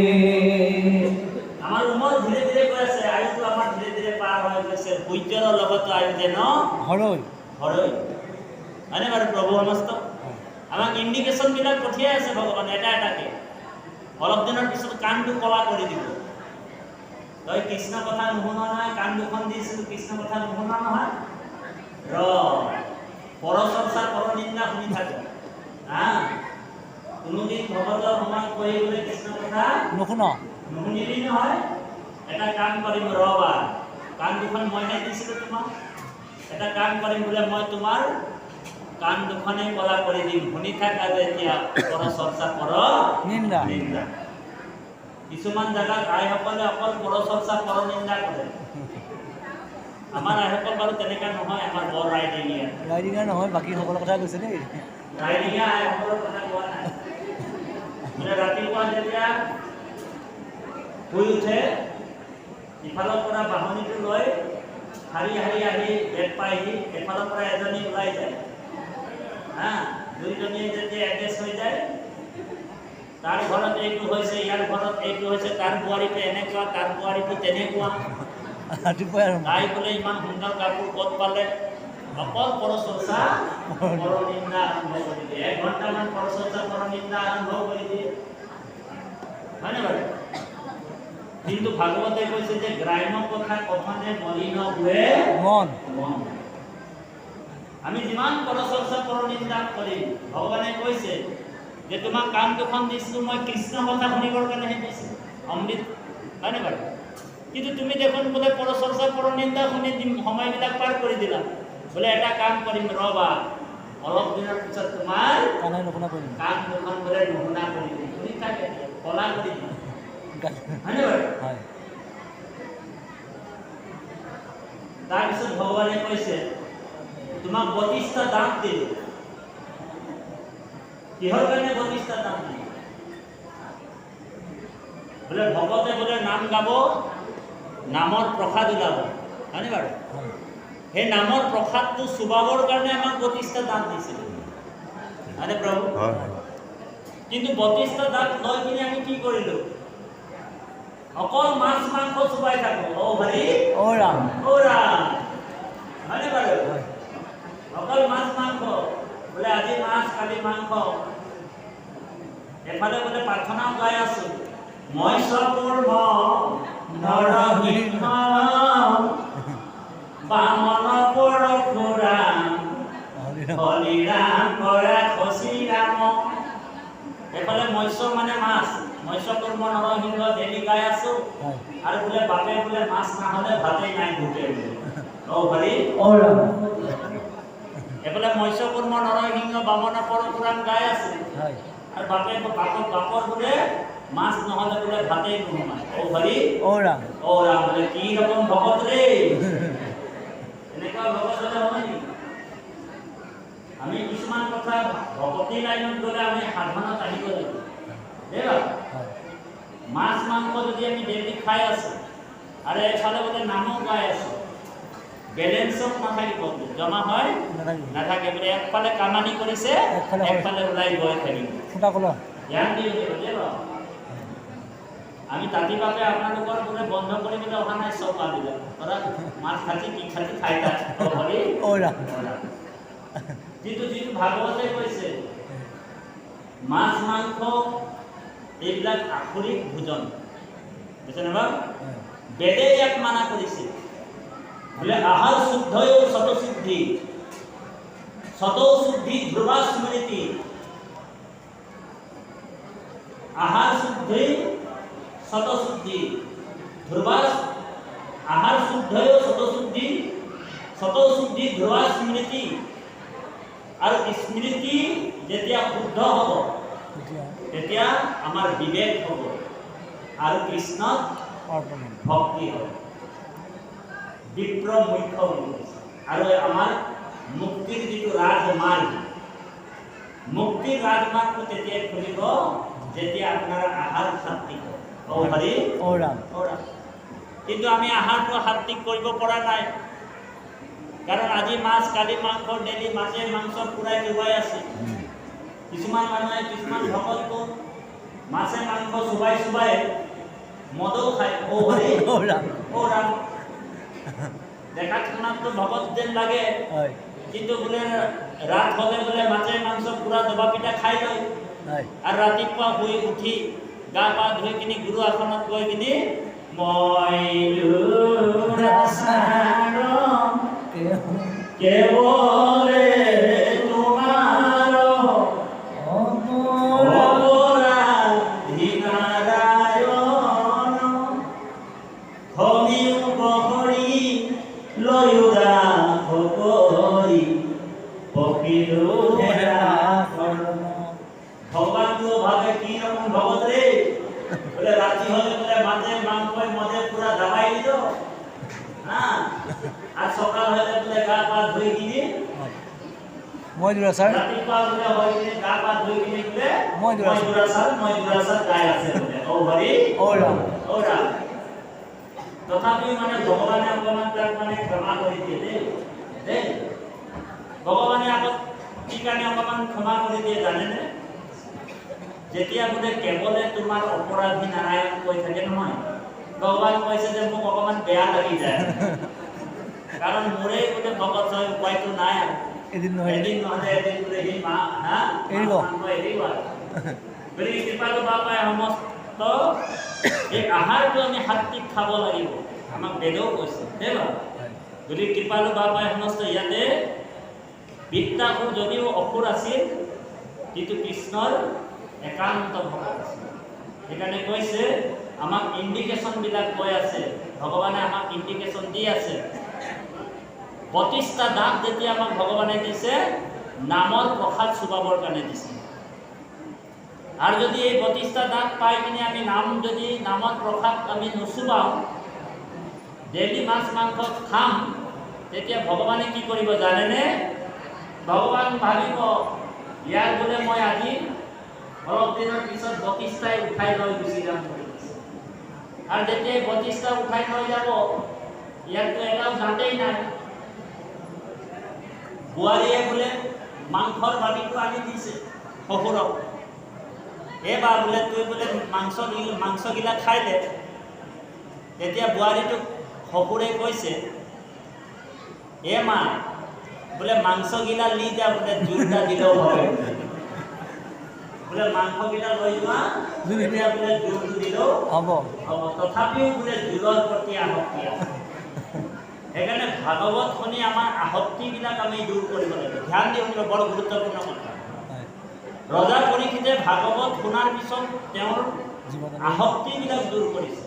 আমার উমর ধীরে ধীরে গৈ আছে আয়ুটো আমাৰ ধীৰে ধীৰে পাৰ হৈ গৈছে সূৰ্যৰ লগত আয়ু যেন হৰৈ মানে বাৰু প্ৰভু সমস্ত আমাক ইণ্ডিকেশ্যন বিলাক পঠিয়াই আছে ভগৱান এটা এটাকে অলপ দিনৰ পিছত কাণটো কলা কৰি দিব তই কৃষ্ণ কথা নুশুন নহয় কাণ দুখন দিছিলো কৃষ্ণ কথা নুশুন নহয় পৰচৰ্চা পৰনিন্দা শুনি থাকো কোনোদিন ভগৱতৰ সমান কৈ বোলে কৃষ্ণ কথা নুশুনিলি নহয় এটা কাম কৰিম ৰবা কাণ দুখন মইহে দিছিলো তোমাক এটা কাম কৰিম বোলে মই তোমাৰ কাণ দুখনেই কলা কৰি দিম শুনি থাক আৰু এতিয়া পৰচৰ্চা পৰনিন্দা কিছুমান জায়গাত আইসকলে অকল পৰচৰ্চা পৰনিন্দা কৰে আমাৰ আইসকল বাৰু তেনেকুৱা নহয় আমাৰ বৰ ৰাইডিঙীয়া নহয় বাকী সকলৰ কথা কৈছে দেই ৰাইডিঙীয়া আইসকলৰ কথা কোৱা নাই মানে ৰাতিপুৱা যেতিয়া শুই উঠে ইফালৰ পৰা বাহনীটো লৈ শাৰী শাৰী আহি বেদ পাইহি এফালৰ পৰা এজনী ওলাই যায় দুইজনীয়ে যেতিয়া এডজাষ্ট হৈ যায় তাৰ ঘৰত এইটো হৈছে ইয়াৰ ঘৰত এইটো হৈছে তাৰ বোৱাৰীটো এনেকুৱা তাৰ বোৱাৰীটো তেনেকুৱা তাই বোলে ইমান সুন্দৰ কাপোৰ ক'ত পালে অকল পৰচৰ্চা পৰনিন্দা আৰম্ভ কৰি দিয়ে 1 ঘণ্টামান পৰচৰ্চা পৰনিন্দা আৰম্ভ কৰি দিয়ে হয়নে বাৰু কিন্তু ভাগৱতে কৈছে যে গ্ৰাম্য কথা কথনে মলিন হুৱে মন আমি যিমান পৰচৰ্চা পৰনিন্দা কৰিম ভগৱানে কৈছে যে তোমাক কাম দুখন দিছিলো মই কৃষ্ণ কথা শুনিবৰ কাৰণেহে দিছিলো অমৃত হয়নে বাৰু কিন্তু তুমি দেখোন বোলে পৰচৰ্চা পৰনিন্দা শুনি সময়বিলাক পাৰ কৰি দিলা বোলে এটা কাম কৰিম ৰবা অলপ দিনৰ পিছত তোমাৰ কাম দুখন বোলে নুশুনা কৰি দিম শুনি থাকে কলা কৰি দিম সোনকালে হয়নে বাৰু হয় তাৰপিছত ভগৱানে কৈছে তোমাক 32টা দাঁত দিলো কিহৰ কাৰণে 32টা দাঁত দিলো বোলে ভগতে বোলে নাম গাব নামৰ প্ৰসাদ ওলাব হয়নে বাৰু হয় সেই নামৰ প্ৰসাদটো চুবাবৰ কাৰণে আমাক 32টা দাঁত দিছিল হয়নে প্ৰভু হয় কিন্তু 32টা দাঁত লৈ কিনে আমি কি কৰিলো অকল মাছ মাংস চুবাই থাকো ও হৰি ও ৰাম ওৰা হয়নে বাৰু হয় অকল মাছ মাংস বোলে আজি মাছ কালি মাংস এফালে বোলে প্ৰাৰ্থনাও গাই আছো মই সপূৰ্ণ নৰসিংহ বামন পৰশুৰাম হৰিৰাম কৰা খচিৰাম এফালে মৎস্য মানে মাছ মৎস্য কুৰ্ম নৰসিংহ ডেলি গাই আছো হয় আৰু বোলে বাপে বোলে মাছ নহ'লে ভাতেই নাই ভোকে বোলে ও হৰি ও ৰাম এফালে মৎস্য কুৰ্ম নৰসিংহ বামন পৰশুৰাম গাই আছে হয় আৰু বাপৰ বোলে মাছ নহ'লে বোলে ভাতেই নোসোমায় ও হৰি ও ৰাম ও ৰাম বোলে কি ৰকম ভকত ৰে এনেকুৱা ভকত হ'লে হয় নেকি আমি কিছুমান কথা ভকতি লাইনত গ'লে আমি সাধনত আহিব লাগিব দেবা হয় মাছ মাংস যদি আমি ডেইলি খাই আছো আৰু এফালে বোলে নামো গাই আছো বেলেঞ্চত নাথাকিব জমা হয় নাথাকিব নাথাকে বোলে একফালে কামানি কৰিছে একফালে হয়। একফালে ওলাই গৈ থাকিব ফুটা কলহ ধ্যান দি দেব আমি তাঁতি বাপে আপোনালোকৰ বোলে বন্ধ কৰিবলৈ অহা নাই চব পাবিলাক ধৰক মাছ খাতি কি খাতি খাই তাত হৰি ও ৰাম যিটো ভাগৱতে কৈছে মাছ মাংস এইবিলাক আখৰিক ভোজন বুজিছেনে বাৰু হয় বেদে ইয়াক মানা কৰিছে বোলে আহাৰ শুদ্ধয়ো শতশুদ্ধি শতশুদ্ধি ধ্ৰুৱা স্মৃতি আহাৰ শুদ্ধি শতশুদ্ধি ধ্ৰুৱা আহাৰ শুদ্ধয়ো শতশুদ্ধি শতশুদ্ধি ধ্ৰুৱা স্মৃতি আৰু স্মৃতি যেতিয়া শুদ্ধ হ'ব এতিয়া তেতিয়া আমাৰ বিবেক হ'ব আৰু কৃষ্ণত অৰ্পণ হ'ব। ভক্তি হ'ব বিপ্ৰ মুখ্য বুলি কৈছে আৰু আমাৰ মুক্তিৰ যিটো ৰাজমাৰ্গ মুক্তিৰ ৰাজমাৰ্গটো তেতিয়াই খুলিব যেতিয়া আপোনাৰ আহাৰ সাত্বিক হ'ব ও হৰি ও ৰাম ও ৰাম। কিন্তু আমি আহাৰটো সাত্বিক কৰিব পৰা নাই কাৰণ আজি মাছ কালি মাংস ডেইলি মাছে মাংস পুৰাই ডুবাই আছে কিছুমান মানুহে কিছুমান ভকতটো মাছে মাংস চুবাই চুবাই মদও খায় ও হৰি ও ৰাম ও ৰাম দেখাত শুনাততো ভকত যেন লাগে হয় কিন্তু বোলে ৰাত হ'লে বোলে মাছে মাংস পুৰা দবা পিঠা খাই লয় হয় আৰু ৰাতিপুৱা শুই উঠি গা পা ধুই কিনি গুৰু আসনত গৈ কিনি মই কেৱলে তোমাৰ অপৰাধীনাৰায়ণ হৰিও বহৰি লয়ুৰা হৰি পখিলো হেৰা ভগৱানটো ভাবে কি রকম ভগত রে বলে রাত্রি হলে বলে মাঝে মাংস মধ্যে পুরা দাবাই দিল হ্যাঁ আর সকাল হলে বলে গা পা ধুই কিনে মই দুৰা ছাৰ ৰাতিপুৱা বলে হই কিনে গা পা ধুই কিনে বলে মই দুৰা ময়দুৰা গায় আছে বলে ও হৰি ও ৰাম ও ৰাম তথাপি মানে ভগৱানে অকমান তাক মানে ক্ষমা কৰি দিয়ে দেই ভগৱানে আগত কি কাৰণে অকমান ক্ষমা কৰি দিয়ে জানেনে যেতিয়া বোলে কেৱলে তোমাৰ অপৰাধী নাৰায়ণ কৈ থাকে নহয় ভগৱান কৈছে যে মোক অকমান বেয়া লাগি যায় কাৰণ মোৰে বোলে ভগত হয় উপায়টো নাই আৰু এদিন নহয় এদিন নহলে এদিন বোলে সি মা হা এৰিব। এৰিব গতিকে কৃপালু বাবাই সমস্ত এই আহাৰটো আমি সাত্বিক খাব লাগিব আমাক বেদেও কৈছে দেই বাৰু গতিকে কৃপালু বাবাই সমস্ত ইয়াতে বিদ্যাসুৰ যদিও অসুৰ আছিল কিন্তু কৃষ্ণৰ একান্ত ভকত আছিল সেইকাৰণে কৈছে আমাক ইণ্ডিকেশ্যনবিলাক কৈ আছে ভগৱানে আমাক ইণ্ডিকেশ্যন দি আছে 32টা দাঁত যেতিয়া আমাক ভগৱানে দিছে নামৰ প্ৰসাদ চুবাবৰ কাৰণে দিছে আৰু যদি এই 32টা দাঁত পাই কিনে আমি যদি নামত প্ৰসাদ আমি নুচুবাওঁ, ডেইলি মাছ মাংস খাম, তেতিয়া ভগৱানে কি কৰিব জানেনে? ভগৱান ভাবিব ইয়াৰ বোলে মই আজি অলপ দিনৰ পিছত 32টাই উঠাই লৈ গুচি যাম। আৰু যেতিয়া 32টা উঠাই লৈ যাব, ইয়াততো এটাও জাতেই নাই। বোৱাৰীয়ে বোলে মাংসৰ বাতিটো আনি দিছে শহুৰক, এইবাৰ বোলে তুই বোলে মাংসগিলা খাই দে। তেতিয়া বোৱাৰীটোক শহুৰে কৈছে, এ মা বোলে মাংসগিলা লি যা, বোলে জোৰটা দিলেও হয়, বোলে মাংসগিলা লৈ যোৱা, তেতিয়া বোলে জোৰটো দিলেও হ'ব। তথাপিও বোলে জোৰৰ প্ৰতি আসক্তি আছে। সেইকাৰণে ভাগৱত শুনি আমাৰ আসক্তিবিলাক আমি দূৰ কৰিব লাগিব। ধ্যান দি শুনিব, বৰ গুৰুত্বপূৰ্ণ কথা। ৰজা পৰীক্ষিতে ভাগৱত শুনাৰ পিছত তেওঁৰ আসক্তিবিলাক দূৰ কৰিছে।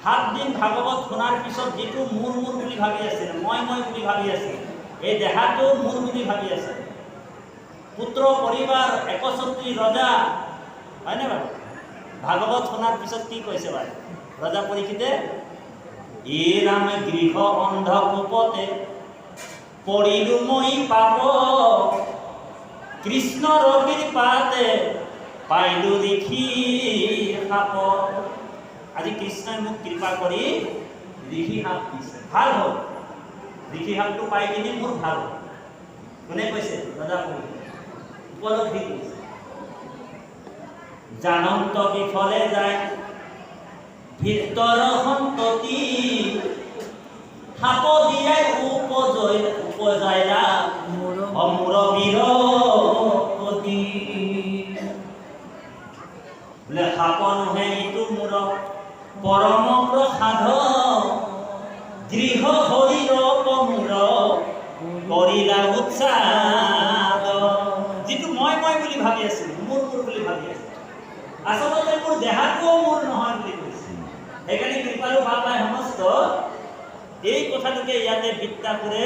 7 দিন ভাগৱত শুনাৰ পিছত যিটো মোৰ বুলি ভাবি আছিল, মই বুলি ভাবি আছিল, এই দেহাটো মোৰ বুলি ভাবি আছে, পুত্ৰ পৰিবাৰ 61 ৰজা, হয়নে বাৰু? ভাগৱত শুনাৰ পিছত কি কৈছে বাৰু ৰজা পৰীক্ষিতে? এ ৰাম গৃহ অন্ধকূপতে পৰিলো মই পাপ, কৃষ্ণৰ কৃপাতে পাইলো ঋষি সাপ। আজি কৃষ্ণই মোক কৃপা কৰি ঋষি সাপ দিছে, ভাল হ'ল। ঋষি সাপটো পাই কিনে মোৰ ভাল হ'ল। কোনে কৈছে? ৰজা উপলব্ধি কৰিছে। জানন্ত বিফলে যায় ভিতৰ সন্ততি, সাপ দিয়াই উপজয়লা অমূৰ বীৰপতি। বোলে সাপ নহে ইটো মূৰ পৰম প্ৰসাদ, গৃহ শৰীৰ মূৰ কৰিলা উৎসাহ। যিটো মই বুলি ভাবি আছিলো, মোৰ বুলি ভাবি আছিলো, আচলতে মোৰ দেহাটোও মোৰ নহয় বুলি কৈছে। সেইকাৰণে কৃপালু বাবাই সমস্ত এই কথাটোকে ইয়াতে বিত্তা কৰে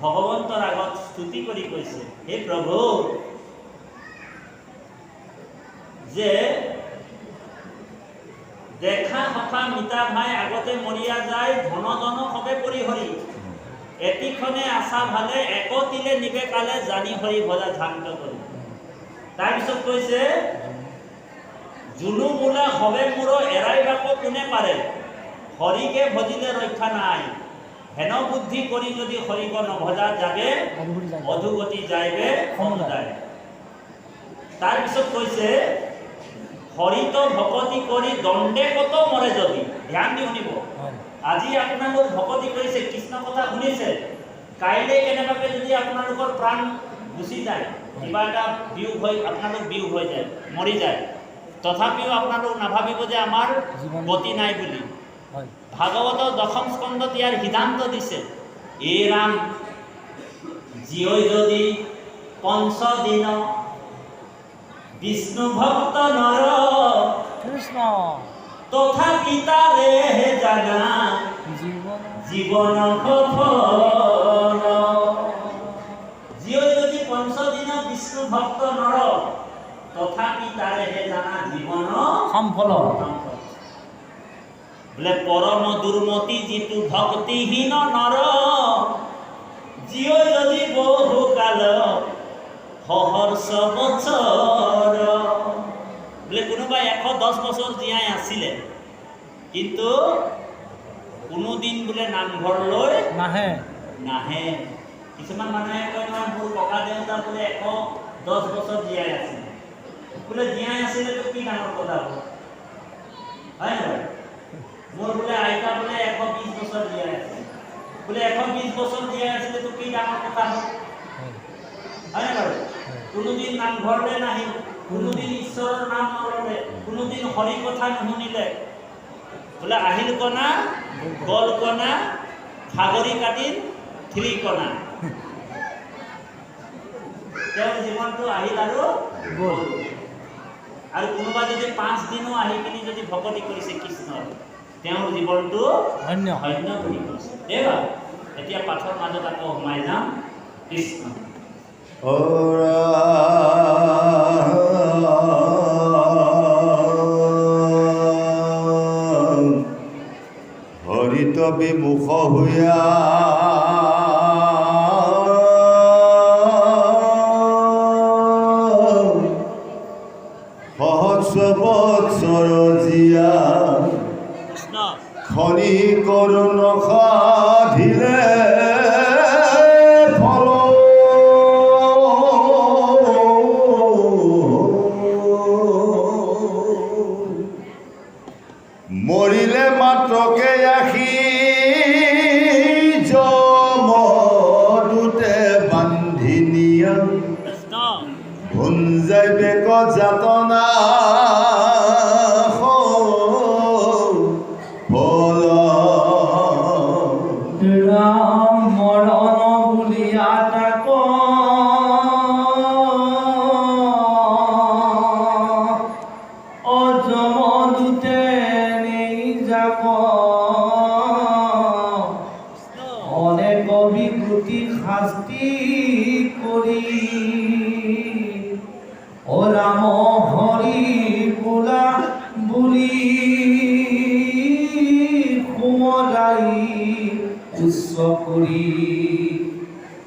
ভগৱন্তৰ আগত স্তুতি কৰি কৈছে, হে প্ৰভু, যে দেখা সখা মিতা ভাই আগতে মৰিয়া যায়, ধন সবে পৰিহৰি, এতিখনে আশা ভালে একতিলে নিবে কালে, জানি হৰি ভজা ধ্যান্ত কৰি। তাৰপিছত কৈছে, জুনু বোলা হবে মূৰ এৰাই বাক কোনে পাৰে, হৰিকে ভজিলে ৰক্ষা নাই, হেন বুদ্ধি কৰি যদি হৰিক নভজা যাবে, অধুগতি যাইবে সমুদায়। তাৰপিছত কৈছে, হৰিত ভকতি কৰি দণ্ডে কত মৰে যদি। ধ্যান দি শুনিব, আজি আপোনালোক ভকতি কৰিছে, কৃষ্ণ কথা শুনিছে, কাইলৈ কেনেবাকৈ যদি আপোনালোকৰ প্ৰাণ গুচি যায়, কিবা এটা আপোনালোক বিয়োগ হৈ যায়, মৰি যায়, তথাপিও আপোনালোক নাভাবিব যে আমাৰ গতি নাই বুলি। ভাগৱতৰ 10ম স্কন্ধত ইয়াৰ সিদ্ধান্ত দিছে, এ ৰাম জীয় যদি পঞ্চদিন বিষ্ণু ভক্ত নৰ, কৃষ্ণ তথাপি তাৰে জানা জীবন সফল। জীয় যদি 5 দিন বিষ্ণু ভক্ত নৰ, তথাপি তাৰে জানা জীবন সফল। বোলে পৰম দুৰ্মতি যিটো ভক্তিহীন নৰ, জীয় যদি বহু কাল সহস্ৰ বছৰ। বোলে কোনোবাই 110 বছৰ জীয়াই আছিলে, কিন্তু কোনোদিন বোলে নামঘৰলৈ নাহে। কিছুমান মানুহে কয় নহয়, মোৰ ককা দেউতা বোলে 110 বছৰ জীয়াই আছিলে। বোলে জীয়াই আছিলেতো কি ডাঙৰ কথা হ'ল, হয় নহয়? মোৰ বোলে আইতা বোলে 120 বছৰ জীয়াই আছিল, বোলে 120 বছৰ জীয়াই আছিলেতো কি ডাঙৰ কথা হ'ল, হয় নে বাৰু? কোনোদিন নামঘৰলৈ নাহিল, কোনোদিন ঈশ্বৰৰ নাম নললে, কোনোদিন হৰি কথা নুশুনিলে, বোলে আহিল কণা গল কণা, সাগৰী কাটিল থ্ৰী কণা। তেওঁৰ জীৱনটো আহিল আৰু গ'ল। আৰু কোনোবা যদি 5 দিনো আহি কিনি যদি ভকতি কৰিছে কৃষ্ণৰ, তেওঁৰ জীৱনটো ধন্য বুলি কৈছে। এইবাৰ এতিয়া পাঠৰ মাজত আকৌ সোমাই যাম। কৃষ্ণ হৰিত বিমুখ হৈয়া সহস্ৰ জীয়া খনি কৰুণ সাধিলে ফল মৰিলে মাত্ৰকে আহি জমদূতে বান্ধি নিয়া ভুঞ্জাই বেক যাতনা ৰাম মৰণ বুলি আটাক অজমদূতে নেই যাব অনেক বিকৃতি শাস্তি কৰি ও ৰাম হৰি বোলা বুলি সোমৰাই উচ্চ কৰি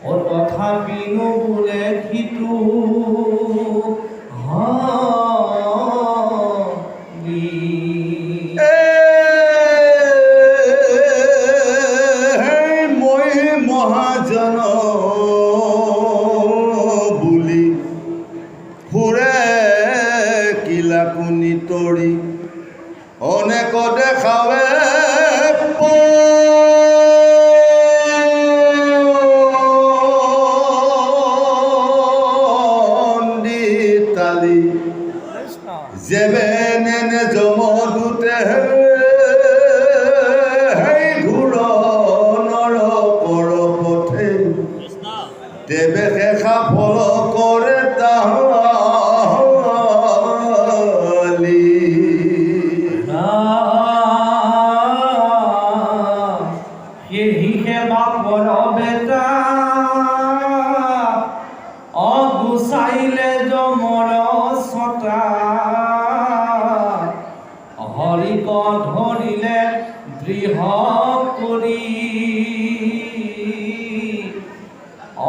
ও তথাপিনো বোলে সিটো মই মহাজন বুলি ফুৰে কিলাকুনি তৰি অনেক দেখাৱে পণ্ডিতালি যেবে নেনে জমদূতে ঘূৰ নৰ কৰ পথে তেবে শেষা ফল কৰে তাহালি সেহিহে বাপৰ বেটা অগুচাইলে জমৰ ছটা হৰিক ধৰিলে দৃঢ় কৰি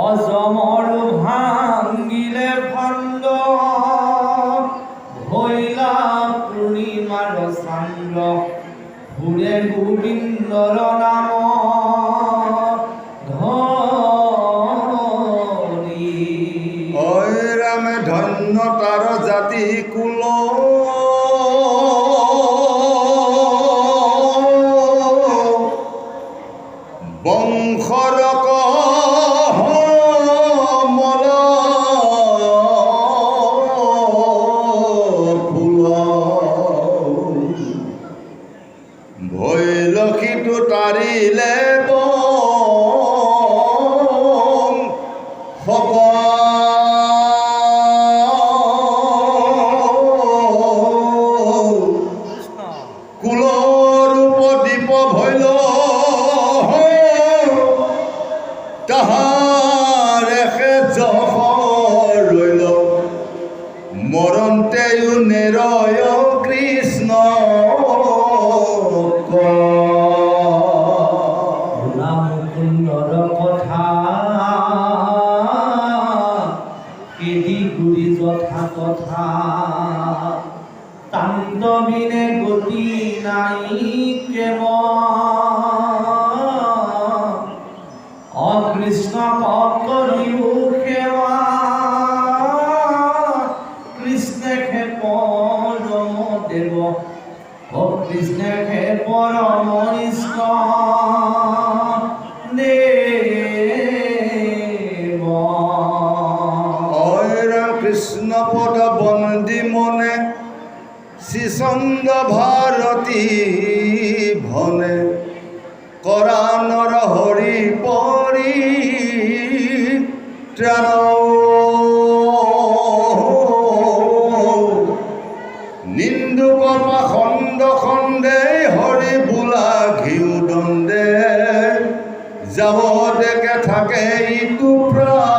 অজমৰ ভাঙিলে খণ্ড ভৈলা পূৰ্ণিমাৰ চান্দ্ৰ ফুৰে গোবিন্দৰ নাম ধৰি ঐ ৰামে ধন্য তাৰ জাতি কুল বংশৰ কমল ফুল ভৈলসীটো তাৰিলে কুলৰূপ দীপ ভৈল তাহাৰে জহ ৰৈল মৰণতেও নেৰয় কৃষ্ণ মুকুন্দৰ কথা কেদি গুৰি যথা কথা তাণ্ডবিনে গতি নাই কেৱ অকৃষ্ণ কৰিও সেৱা কৃষ্ণে খে পৰম দেৱ কৃষ্ণে খে পৰম ইষ্ট দেৱ কৃষ্ণ পদ বন্দী মনে শ্ৰীচন্দ ভাৰতী ভনে কৰা নৰ হৰি পৰি ত্ৰাণ নিন্দুক পাখণ্ড খণ্ডে হৰি বোলা ঘিউ দণ্ডে যাব দেখে থাকে ইটো প্ৰা